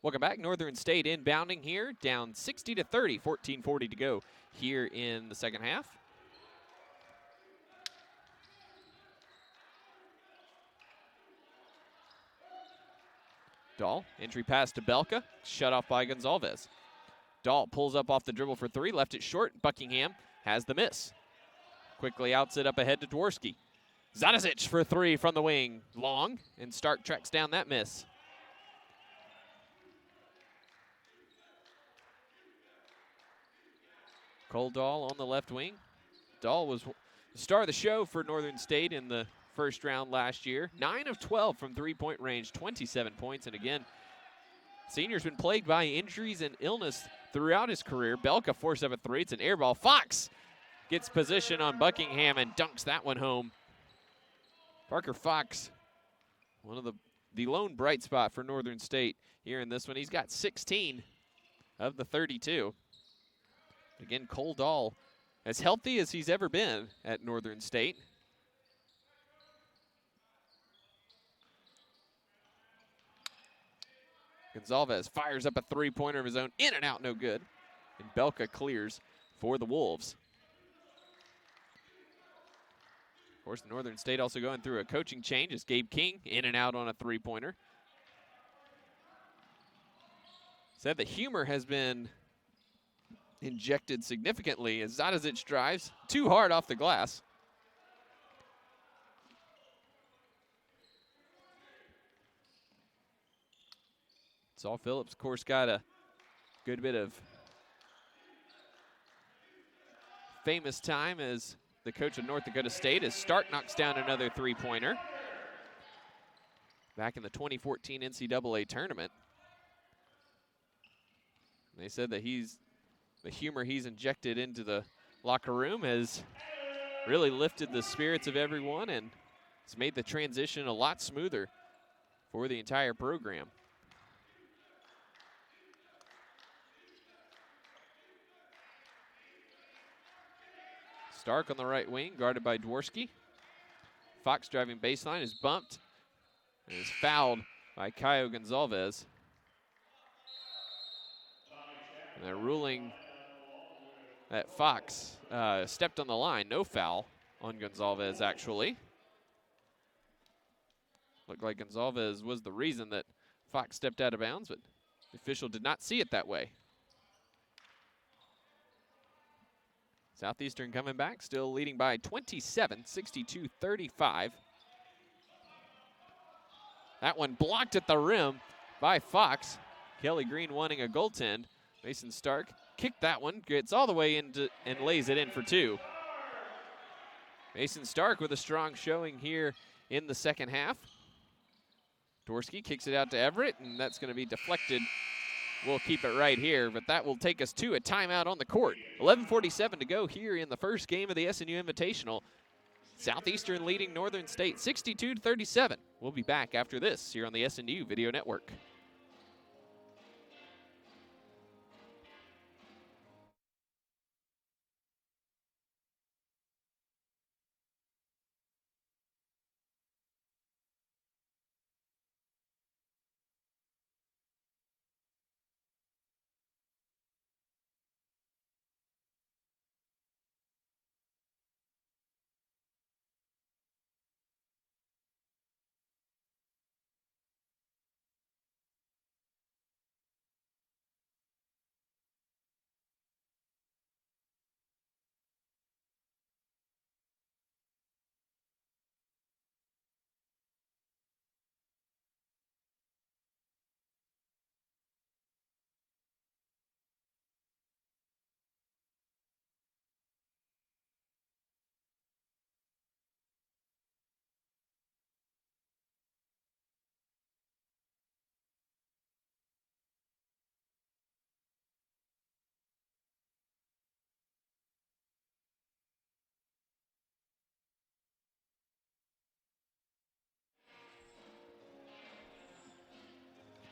Welcome back. Northern State inbounding here, down 60-30, 14:40 to go here in the second half. Dahl, entry pass to Belka, shut off by Gonzalez. Dahl pulls up off the dribble for three, left it short. Buckingham has the miss. Quickly outs it up ahead to Dworsky. Zadicic for three from the wing. Long, and Stark tracks down that miss. Cole Dahl on the left wing. Dahl was the star of the show for Northern State in the first round last year. 9 of 12 from three-point range, 27 points. And again, senior's been plagued by injuries and illness throughout his career. Belka forced up a three. It's an air ball. Fox gets position on Buckingham and dunks that one home. Parker Fox, one of the lone bright spot for Northern State here in this one. He's got 16 of the 32. Again, Cole Dahl, as healthy as he's ever been at Northern State. Gonzalez fires up a three-pointer of his own, in and out, no good. And Belka clears for the Wolves. Of course, Northern State also going through a coaching change as Gabe King in and out on a three-pointer. Said the humor has been injected significantly as Zadicic drives too hard off the glass. Saul Phillips, of course, got a good bit of famous time as the coach of North Dakota State, as Stark knocks down another three-pointer back in the 2014 NCAA tournament. And they said that the humor he's injected into the locker room has really lifted the spirits of everyone, and it's made the transition a lot smoother for the entire program. Stark on the right wing, guarded by Dworsky. Fox driving baseline is bumped and is fouled by Caio Gonzalez. And they're ruling that Fox stepped on the line. No foul on Gonzalez, actually. Looked like Gonzalez was the reason that Fox stepped out of bounds, but the official did not see it that way. Southeastern coming back, still leading by 27, 62-35. That one blocked at the rim by Fox. Kelly Green wanting a goaltend. Mason Stark kicked that one, gets all the way into and lays it in for two. Mason Stark with a strong showing here in the second half. Dworsky kicks it out to Everett, and that's going to be deflected. We'll keep it right here, but that will take us to a timeout on the court. 11:47 to go here in the first game of the SNU Invitational. Southeastern leading Northern State 62-37. We'll be back after this here on the SNU Video Network.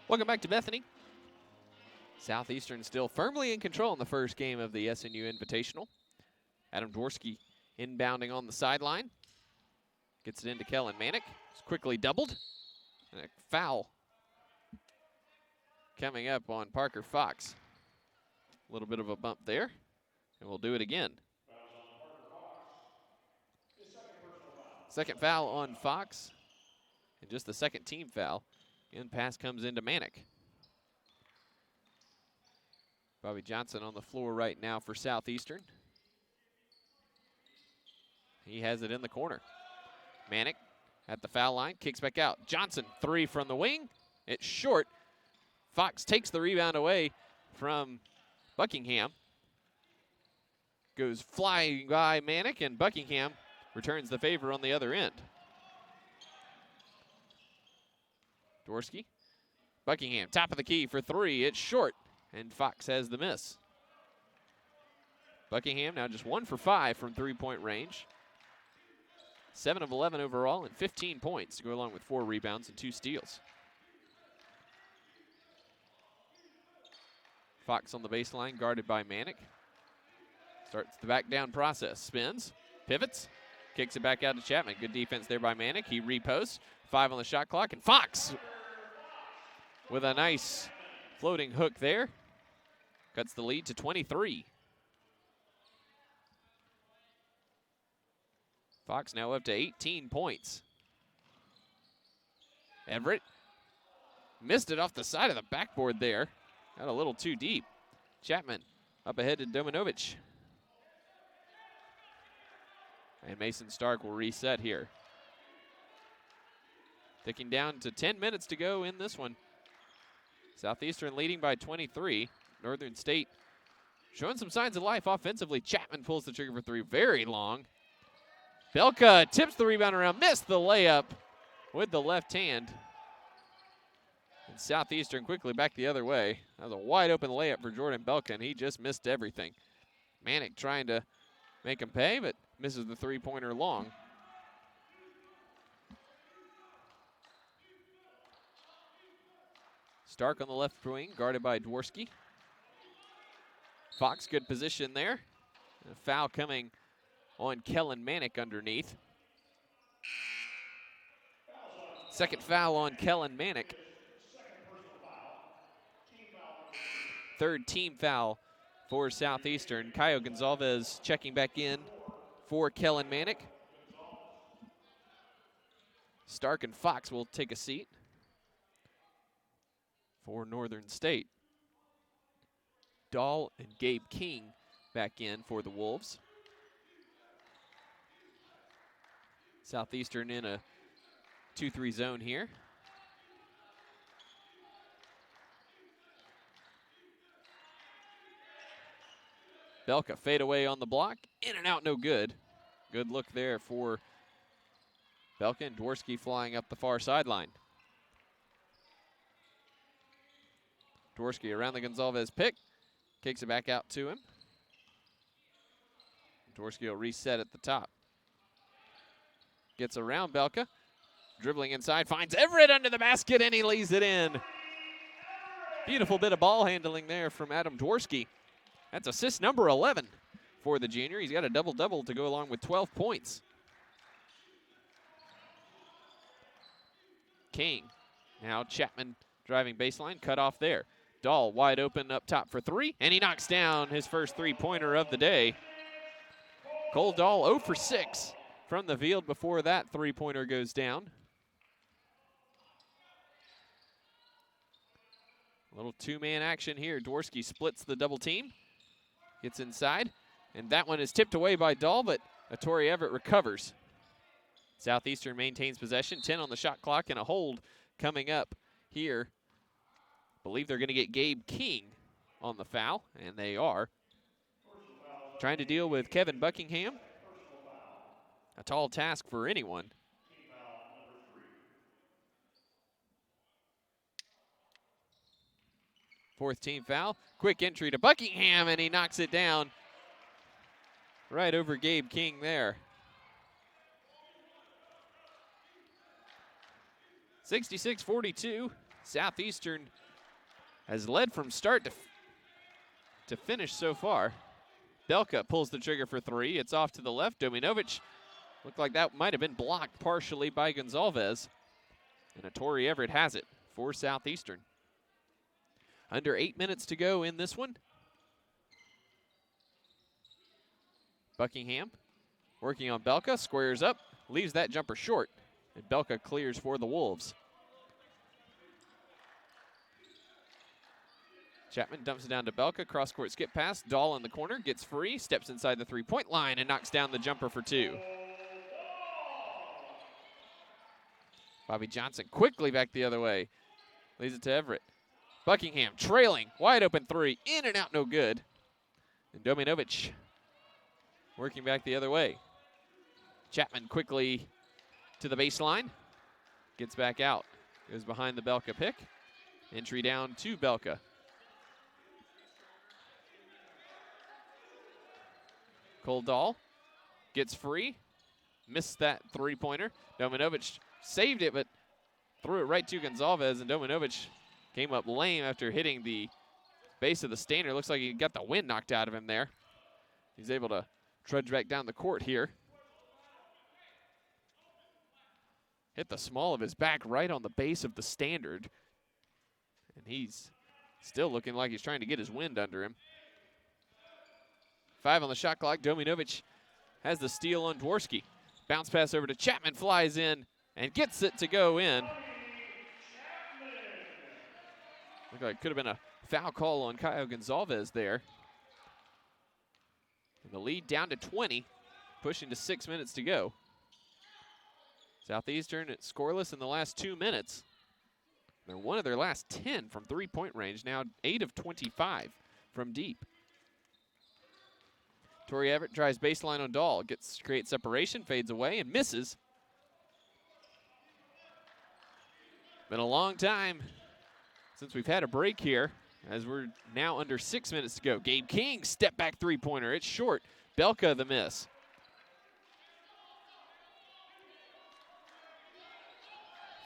Welcome back to Bethany. Southeastern still firmly in control in the first game of the SNU Invitational. Adam Dworsky inbounding on the sideline. Gets it into Kellen Manick. It's quickly doubled. And a foul. coming up on Parker Fox. A little bit of a bump there, and we'll do it again. Second foul on Fox, and just the second team foul. And pass comes into Manick. Bobby Johnson on the floor right now for Southeastern. He has it in the corner. Manick at the foul line, kicks back out. Johnson, three from the wing. It's short. Fox takes the rebound away from Buckingham. Goes flying by Manick, and Buckingham returns the favor on the other end. Dworsky. Buckingham, top of the key for three. It's short, and Fox has the miss. Buckingham now just 1 for 5 from three-point range. 7 of 11 overall and 15 points to go along with 4 rebounds and 2 steals. Fox on the baseline, guarded by Manick. Starts the back down process, spins, pivots, kicks it back out to Chapman. Good defense there by Manick. He reposts, 5 on the shot clock, and Fox with a nice floating hook there. Cuts the lead to 23. Fox now up to 18 points. Everett missed it off the side of the backboard there. Got a little too deep. Chapman up ahead to Dominovich. And Mason Stark will reset here. Ticking down to 10 minutes to go in this one. Southeastern leading by 23. Northern State showing some signs of life offensively. Chapman pulls the trigger for three, very long. Belka tips the rebound around, missed the layup with the left hand. And Southeastern quickly back the other way. That was a wide open layup for Jordan Belka, and he just missed everything. Manick trying to make him pay, but misses the three-pointer long. Stark on the left wing, guarded by Dworsky. Fox, good position there. A foul coming on Kellen Manick underneath. Second foul on Kellen Manick. Third team foul for Southeastern. Caio Gonzalez checking back in for Kellen Manick. Stark and Fox will take a seat for Northern State. Dahl and Gabe King back in for the Wolves. Southeastern in a 2-3 zone here. Belka fade away on the block, in and out, no good. Good look there for Belka, and Dworsky flying up the far sideline. Dworsky around the Gonzalez pick, kicks it back out to him. Dworsky will reset at the top. Gets around Belka, dribbling inside, finds Everett under the basket, and he lays it in. Beautiful bit of ball handling there from Adam Dworsky. That's assist number 11 for the junior. He's got a double-double to go along with 12 points. King, now Chapman driving baseline, cut off there. Dahl wide open up top for three, and he knocks down his first three-pointer of the day. Cole Dahl 0 for 6 from the field before that three-pointer goes down. A little two-man action here. Dworsky splits the double team, gets inside, and that one is tipped away by Dahl, but Atori Everett recovers. Southeastern maintains possession, 10 on the shot clock, and a hold coming up here. Believe they're going to get Gabe King on the foul, and they are. Trying to deal with Kevin Buckingham. A tall task for anyone. Fourth team foul. Quick entry to Buckingham, and he knocks it down right over Gabe King there. 66-42. Southeastern has led from start to finish so far. Belka pulls the trigger for three. It's off to the left. Dominovich looked like that might have been blocked partially by Gonzalez. And Atori Everett has it for Southeastern. Under 8 minutes to go in this one. Buckingham working on Belka, squares up, leaves that jumper short, and Belka clears for the Wolves. Chapman dumps it down to Belka, cross-court skip pass, Dahl in the corner, gets free, steps inside the three-point line, and knocks down the jumper for 2. Bobby Johnson quickly back the other way, leaves it to Everett. Buckingham trailing, wide open 3, in and out, no good. And Dominovic working back the other way. Chapman quickly to the baseline, gets back out, goes behind the Belka pick. Entry down to Belka. Cole Dahl gets free, missed that three-pointer. Dominovic saved it, but threw it right to Gonzalez, and Dominovic came up lame after hitting the base of the standard. Looks like he got the wind knocked out of him there. He's able to trudge back down the court here. Hit the small of his back right on the base of the standard. And he's still looking like he's trying to get his wind under him. 5 on the shot clock. Dominovic has the steal on Dworsky. Bounce pass over to Chapman, flies in and gets it to go in. Looked like it could have been a foul call on Caio Gonzalez there. And the lead down to 20, pushing to 6 minutes to go. Southeastern scoreless in the last 2 minutes. They're one of their last 10 from three-point range, now 8 of 25 from deep. Torrey Everett tries baseline on Dahl, creates separation, fades away, and misses. Been a long time since we've had a break here, as we're now under 6 minutes to go. Gabe King, step back three-pointer, it's short. Belka the miss.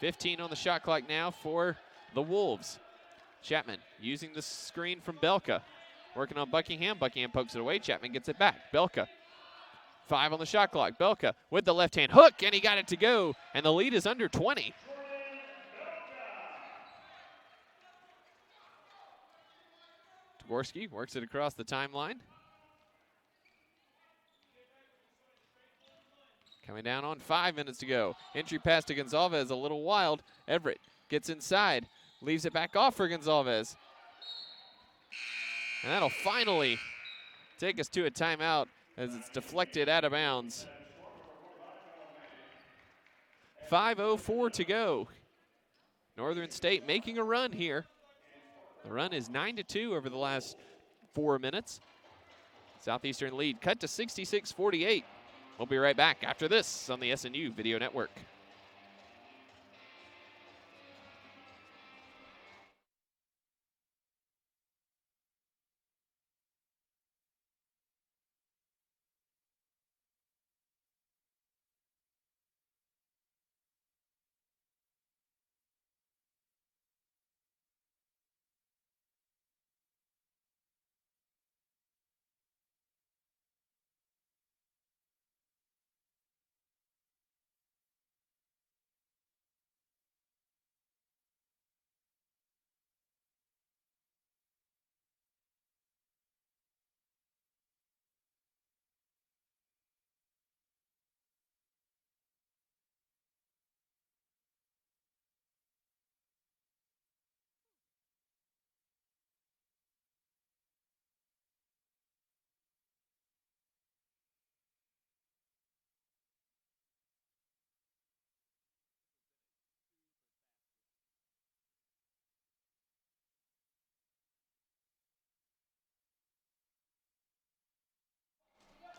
.15 on the shot clock now for the Wolves. Chapman using the screen from Belka. Working on Buckingham. Buckingham pokes it away. Chapman gets it back. Belka. 5 on the shot clock. Belka with the left-hand hook, and he got it to go, and the lead is under 20. Dworsky works it across the timeline. Coming down on 5 minutes to go. Entry pass to Gonzalez, a little wild. Everett gets inside, leaves it back off for Gonzalez. And that'll finally take us to a timeout as it's deflected out of bounds. 5:04 to go. Northern State making a run here. The run is 9-2 over the last 4 minutes. Southeastern lead cut to 66-48. We'll be right back after this on the SNU Video Network.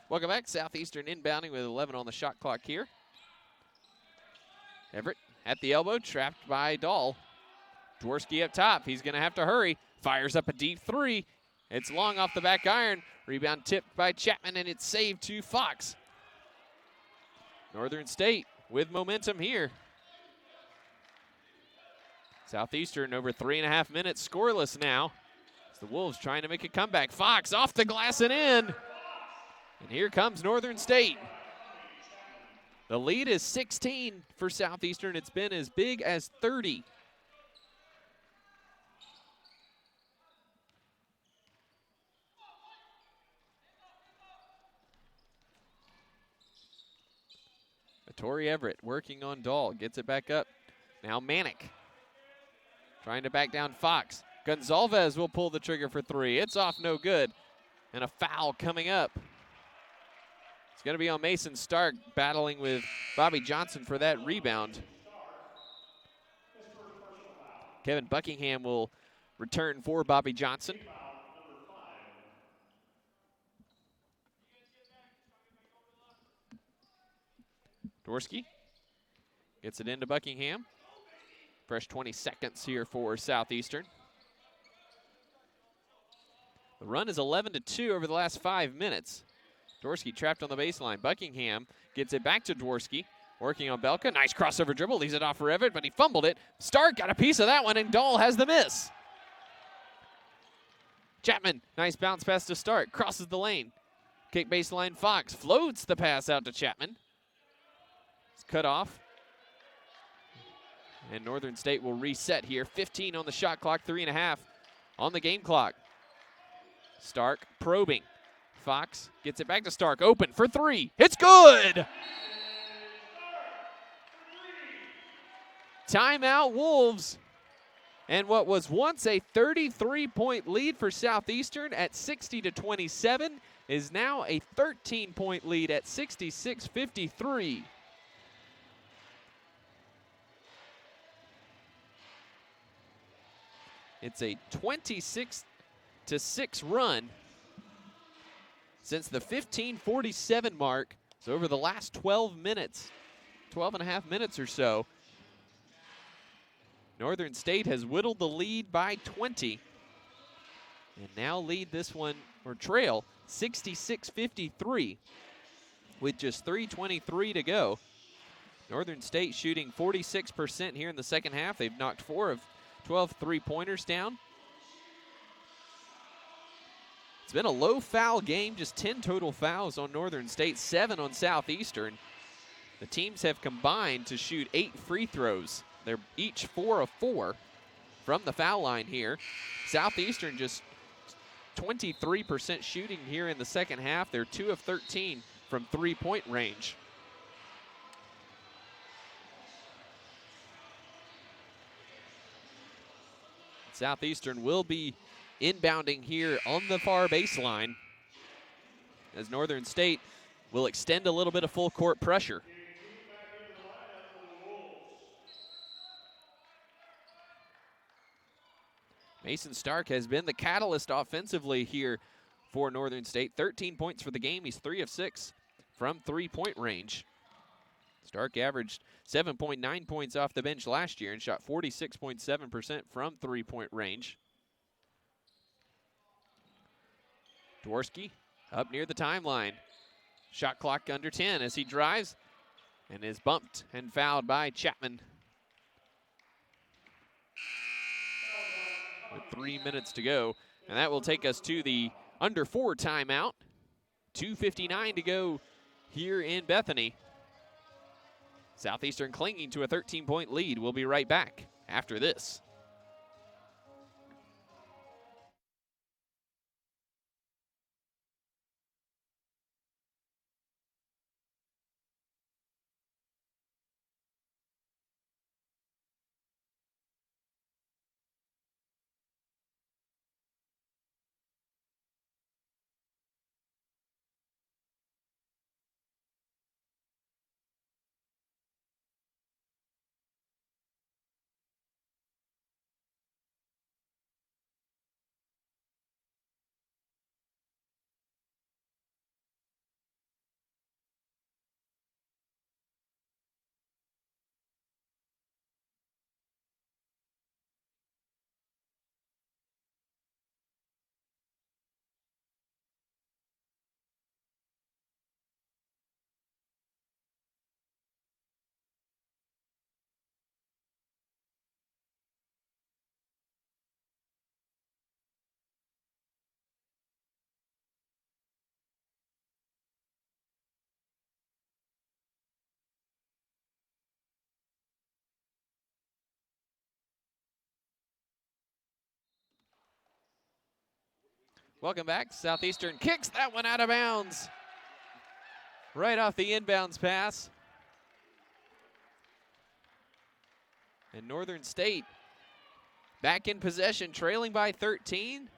Welcome back. Southeastern inbounding with 11 on the shot clock here. Everett at the elbow, trapped by Dahl. Dworsky up top. He's going to have to hurry. Fires up a deep three. It's long off the back iron. Rebound tipped by Chapman, and it's saved to Fox. Northern State with momentum here. Southeastern over 3.5 minutes scoreless now. It's the Wolves trying to make a comeback. Fox off the glass and in. And here comes Northern State. The lead is 16 for Southeastern. It's been as big as 30. Tori Everett working on Dahl. Gets it back up. Now Manick trying to back down Fox. Gonzalez will pull the trigger for three. It's off, no good. And a foul coming up. It's going to be on Mason Stark battling with Bobby Johnson for that rebound. Kevin Buckingham will return for Bobby Johnson. Dworsky gets it into Buckingham. Fresh 20 seconds here for Southeastern. The run is 11-2 over the last 5 minutes. Dworsky trapped on the baseline. Buckingham gets it back to Dworsky. Working on Belka. Nice crossover dribble. Leaves it off for Everett, but he fumbled it. Stark got a piece of that one, and Dahl has the miss. Chapman, nice bounce pass to Stark. Crosses the lane. Kick baseline, Fox. Floats the pass out to Chapman. It's cut off. And Northern State will reset here. 15 on the shot clock, 3.5 on the game clock. Stark probing. Fox gets it back to Stark. Open for three. It's good! Timeout Wolves. And what was once a 33-point lead for Southeastern at 60-27 is now a 13-point lead at 66-53. It's a 26-6 run since the 15:47 mark. So over the last 12 minutes, 12 and a half minutes or so, Northern State has whittled the lead by 20 and now lead this one, or trail, 66-53 with just 3:23 to go. Northern State shooting 46% here in the second half. They've knocked 4 of 12 three-pointers down. It's been a low foul game, just 10 total fouls on Northern State, 7 on Southeastern. The teams have combined to shoot 8 free throws. They're each 4 of 4 from the foul line here. Southeastern just 23% shooting here in the second half. They're 2 of 13 from three-point range. Southeastern will be inbounding here on the far baseline as Northern State will extend a little bit of full court pressure. Mason Stark has been the catalyst offensively here for Northern State. 13 points for the game. He's 3 of 6 from three-point range. Stark averaged 7.9 points off the bench last year and shot 46.7% from three-point range. Dworsky up near the timeline. Shot clock under 10 as he drives and is bumped and fouled by Chapman. With 3 minutes to go, and that will take us to the under 4 timeout. 2:59 to go here in Bethany. Southeastern clinging to a 13-point lead. We'll be right back after this. Welcome back. Southeastern kicks that one out of bounds. Right off the inbounds pass. And Northern State back in possession, trailing by 13.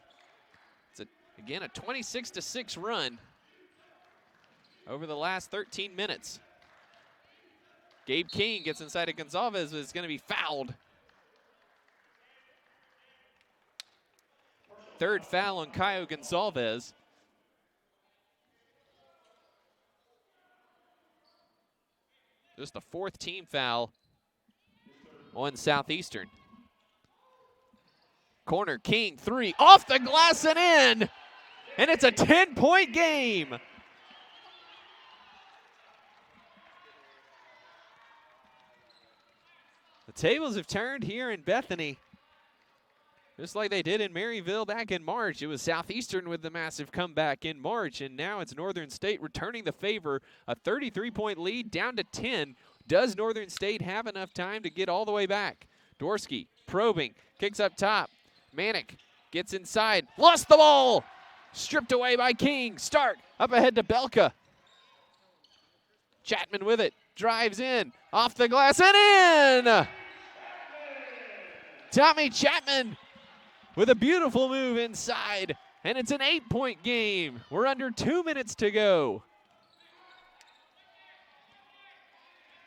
It's, again, a 26-6 run over the last 13 minutes. Gabe King gets inside of Gonzalez, but is going to be fouled. Third foul on Caio Gonzalez. Just the fourth team foul on Southeastern. Corner, King, three, off the glass and in! And it's a 10-point game! The tables have turned here in Bethany. Just like they did in Maryville back in March. It was Southeastern with the massive comeback in March, and now it's Northern State returning the favor. A 33-point lead down to 10. Does Northern State have enough time to get all the way back? Dworsky probing, kicks up top. Manick gets inside, lost the ball. Stripped away by King. Stark up ahead to Belka. Chapman with it, drives in, off the glass and in! Tommy Chapman with a beautiful move inside, and it's an 8-point game. We're under 2 minutes to go.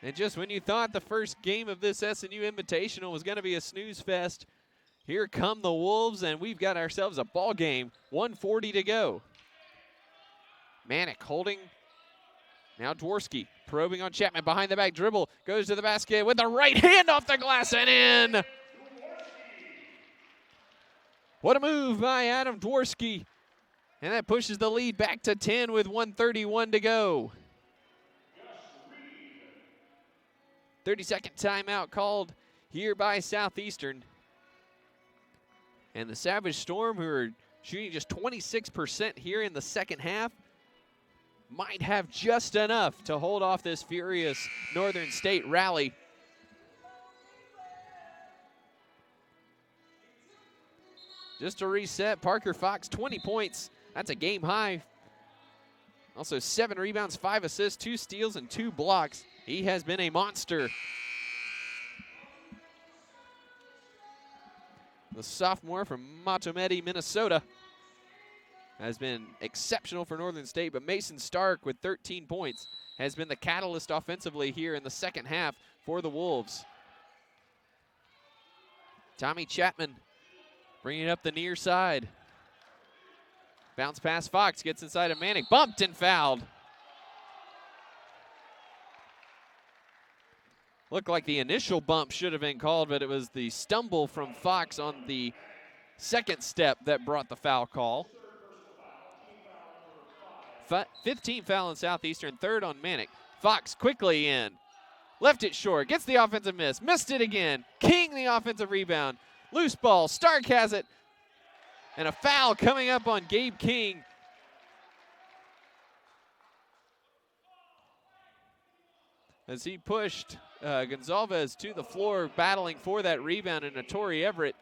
And just when you thought the first game of this SNU Invitational was going to be a snooze fest, here come the Wolves, and we've got ourselves a ball game. 1:40 to go. Manick holding. Now Dworsky probing on Chapman, behind the back dribble, goes to the basket with the right hand off the glass and in. What a move by Adam Dworsky. And that pushes the lead back to 10 with 1:31 to go. 30-second timeout called here by Southeastern. And the Savage Storm, who are shooting just 26% here in the second half, might have just enough to hold off this furious Northern State rally. Just to reset, Parker Fox, 20 points. That's a game high. Also 7 rebounds, 5 assists, 2 steals, and 2 blocks. He has been a monster. The sophomore from Matomedi, Minnesota, has been exceptional for Northern State, but Mason Stark with 13 points has been the catalyst offensively here in the second half for the Wolves. Tommy Chapman bringing it up the near side. Bounce pass, Fox gets inside of Manick, bumped and fouled. Looked like the initial bump should have been called, but it was the stumble from Fox on the second step that brought the foul call. 15 foul on Southeastern, third on Manick. Fox quickly in, left it short, gets the offensive miss, missed it again. King the offensive rebound, loose ball, Stark has it, and a foul coming up on Gabe King. As he pushed Gonzalez to the floor, battling for that rebound, and Notori Everett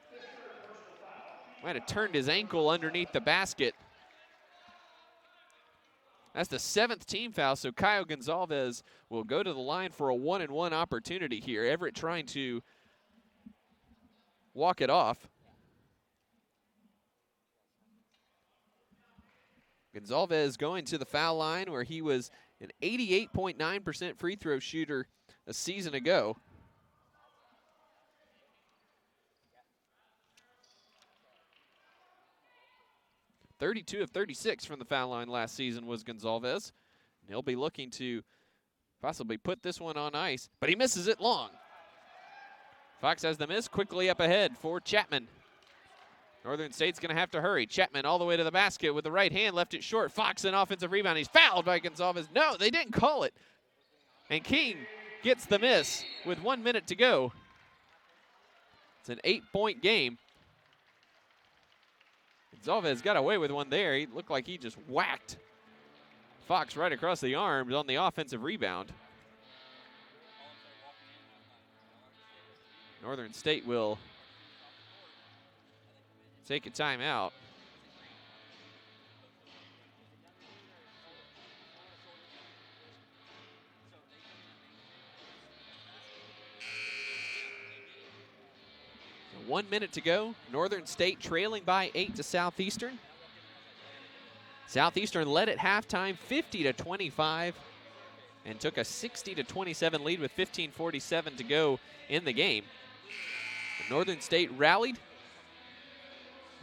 might have turned his ankle underneath the basket. That's the 7th team foul, so Caio Gonzalez will go to the line for a 1-and-1 opportunity here. Everett trying to walk it off. Gonzalez going to the foul line where he was an 88.9% free throw shooter a season ago. (32 of 36 from the foul line last season was Gonzalez. And he'll be looking to possibly put this one on ice, but he misses it long. Fox has the miss, quickly up ahead for Chapman. Northern State's going to have to hurry. Chapman all the way to the basket with the right hand, left it short. Fox an offensive rebound. He's fouled by Gonzalez. No, they didn't call it. And King gets the miss with 1 minute to go. It's an 8-point game. Gonzalez got away with one there. He looked like he just whacked Fox right across the arms on the offensive rebound. Northern State will take a timeout. 1 minute to go. Northern State trailing by 8 to Southeastern. Southeastern led at halftime 50-25 and took a 60-27 lead with 15:47 to go in the game. Northern State rallied.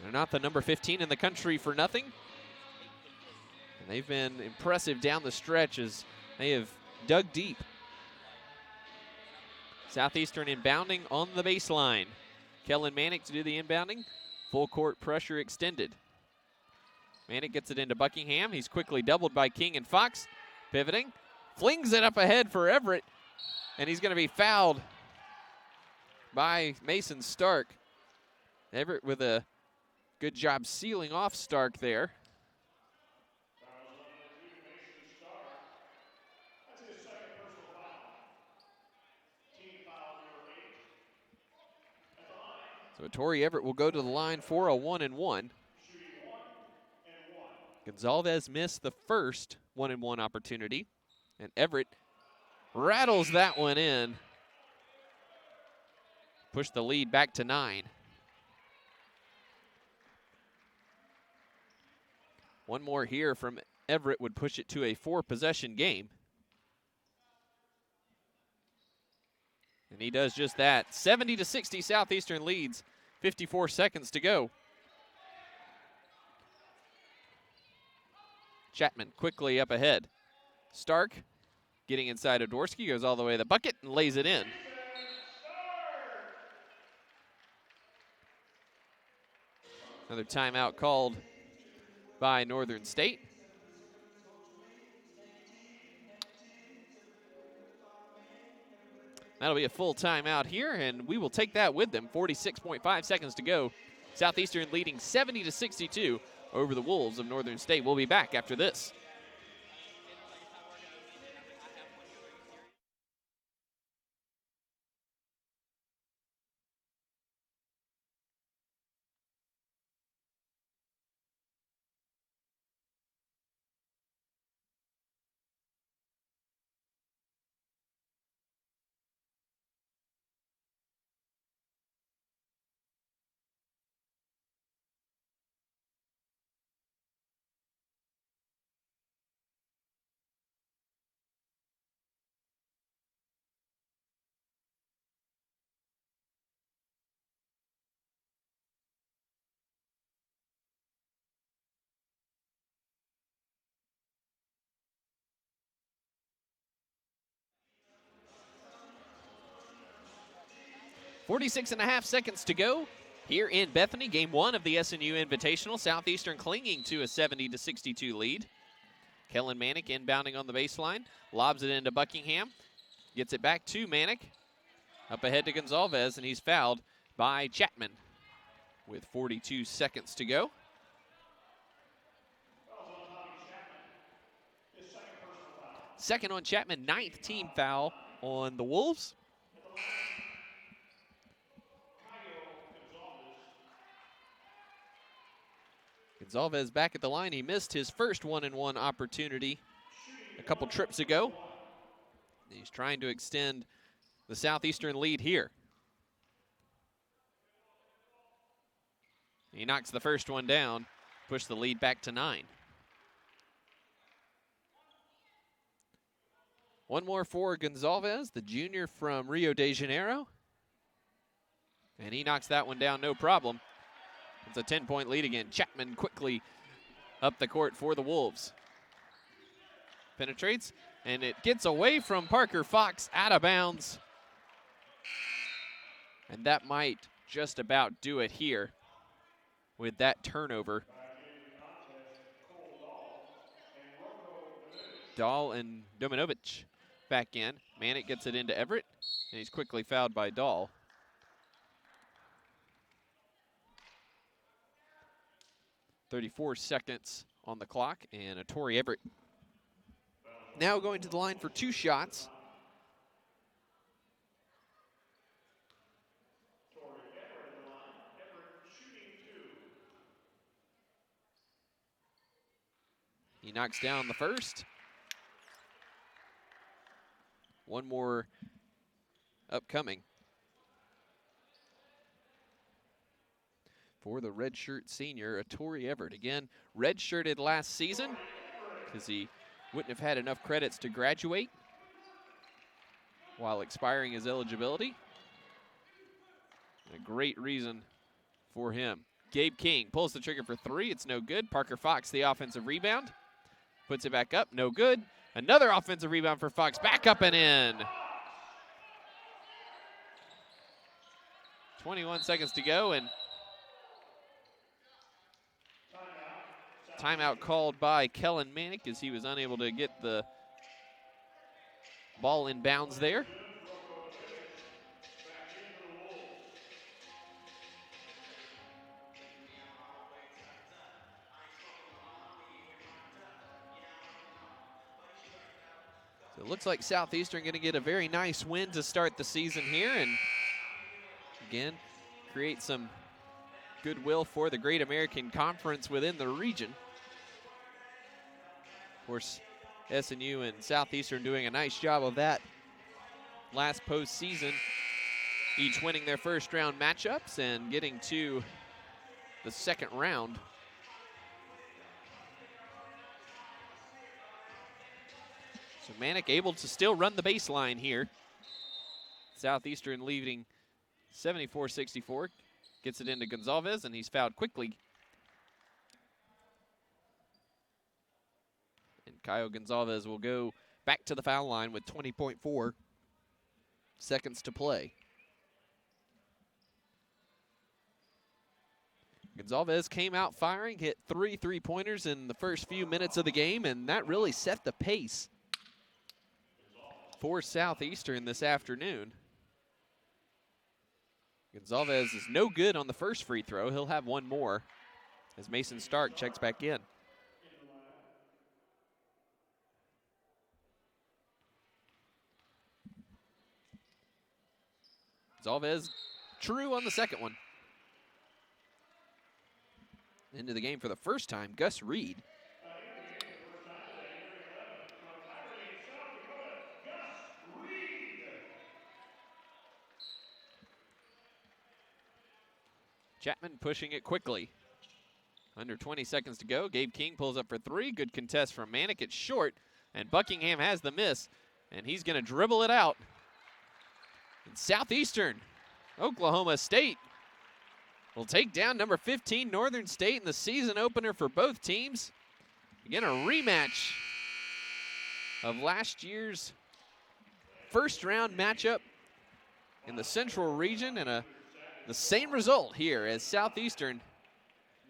They're not the number 15 in the country for nothing. And they've been impressive down the stretch as they have dug deep. Southeastern inbounding on the baseline. Kellen Manick to do the inbounding. Full court pressure extended. Manick gets it into Buckingham. He's quickly doubled by King and Fox. Pivoting. Flings it up ahead for Everett. And he's going to be fouled by Mason Stark. Everett with a good job sealing off Stark there. So Tori Everett will go to the line for a 1-and-1. Gonzalez missed the first 1-and-1 opportunity, and Everett rattles that one in. Push the lead back to 9. One more here from Everett would push it to a 4-possession game. And he does just that. 70-60 Southeastern leads. 54 seconds to go. Chapman quickly up ahead. Stark getting inside of Dworsky, goes all the way to the bucket and lays it in. Another timeout called by Northern State. That'll be a full timeout here, and we will take that with them. 46.5 seconds to go. Southeastern leading 70-62 over the Wolves of Northern State. We'll be back after this. .46.5 seconds to go here in Bethany. Game 1 of the SNU Invitational. Southeastern clinging to a 70-62 lead. Kellen Manick inbounding on the baseline. Lobs it into Buckingham. Gets it back to Manick. Up ahead to Gonzalez, and he's fouled by Chapman with 42 seconds to go. Second on Chapman, 9th team foul on the Wolves. Gonzalez back at the line. He missed his first 1-and-1 opportunity a couple trips ago. He's trying to extend the Southeastern lead here. He knocks the first one down, push the lead back to 9. One more for Gonzalez, the junior from Rio de Janeiro. And he knocks that one down, no problem. It's a 10-point lead again. Chapman quickly up the court for the Wolves. Penetrates, and it gets away from Parker Fox, out of bounds. And that might just about do it here with that turnover. Dahl and Dominovic back in. Manick gets it into Everett, and he's quickly fouled by Dahl. .34 seconds on the clock, and Tori Everett now going to the line for 2 shots. He knocks down the first. One more upcoming. for the redshirt senior, Tori Everett. Again, redshirted last season because he wouldn't have had enough credits to graduate while expiring his eligibility. A great reason for him. Gabe King pulls the trigger for three. It's no good. Parker Fox, the offensive rebound. Puts it back up. No good. Another offensive rebound for Fox. Back up and in. 21 seconds to go, and timeout called by Kellen Manick as he was unable to get the ball in bounds there. So it looks like Southeastern going to get a very nice win to start the season here, and again, create some goodwill for the Great American Conference within the region. Of course, SNU and Southeastern doing a nice job of that last postseason, each winning their first round matchups and getting to the second round. So Manick able to still run the baseline here. Southeastern leading 74-64. Gets it into Gonzalez, and he's fouled quickly. And Kyle Gonzalez will go back to the foul line with 20.4 seconds to play. Gonzalez came out firing, hit 3 3-pointers in the first few minutes of the game, and that really set the pace for Southeastern this afternoon. Gonzalez is no good on the first free throw. He'll have one more as Mason Stark checks back in. Gonzalez true on the second one. Into the game for the first time, Gus Reed. Chapman pushing it quickly. Under 20 seconds to go. Gabe King pulls up for three. Good contest from Manick. It's short, and Buckingham has the miss, and he's going to dribble it out. And Southeastern, Oklahoma State will take down number 15 Northern State in the season opener for both teams. Again, a rematch of last year's first round matchup in the Central region, and the same result here as Southeastern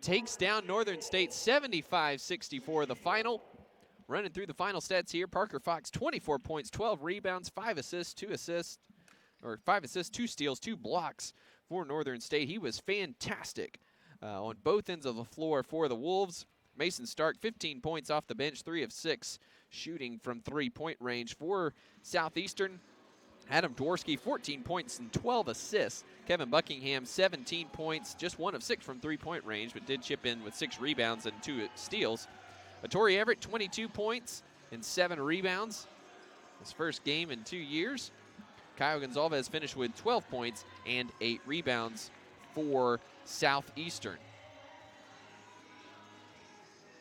takes down Northern State 75-64 the final. Running through the final stats here, Parker Fox 24 points, 12 rebounds, 5 assists, 2 steals, 2 blocks for Northern State. He was fantastic on both ends of the floor for the Wolves. Mason Stark 15 points off the bench, 3 of 6 shooting from 3-point range for Southeastern. Adam Dworsky, 14 points and 12 assists. Kevin Buckingham, 17 points, just 1 of 6 from 3-point range, but did chip in with 6 rebounds and 2 steals. Tori Everett, 22 points and 7 rebounds. His first game in 2 years. Kyle Gonzalez finished with 12 points and 8 rebounds for Southeastern.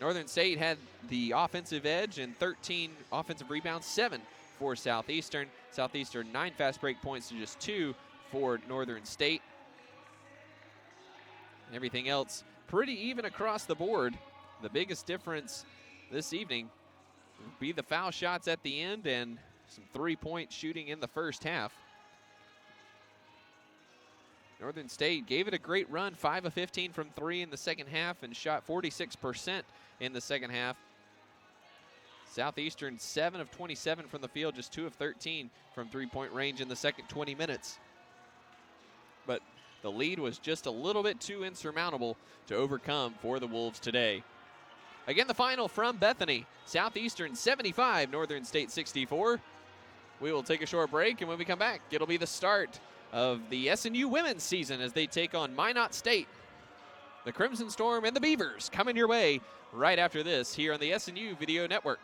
Northern State had the offensive edge and 13 offensive rebounds, 7 for Southeastern. Southeastern 9 fast break points to just 2 for Northern State. Everything else pretty even across the board. The biggest difference this evening will be the foul shots at the end and some 3-point shooting in the first half. Northern State gave it a great run, 5 of 15 from 3 in the second half and shot 46% in the second half. Southeastern 7 of 27 from the field, just 2 of 13 from 3-point range in the second 20 minutes. But the lead was just a little bit too insurmountable to overcome for the Wolves today. Again, the final from Bethany. Southeastern 75, Northern State 64. We will take a short break, and when we come back, it'll be the start of the SNU women's season as they take on Minot State. The Crimson Storm and the Beavers coming your way right after this here on the SNU Video Network.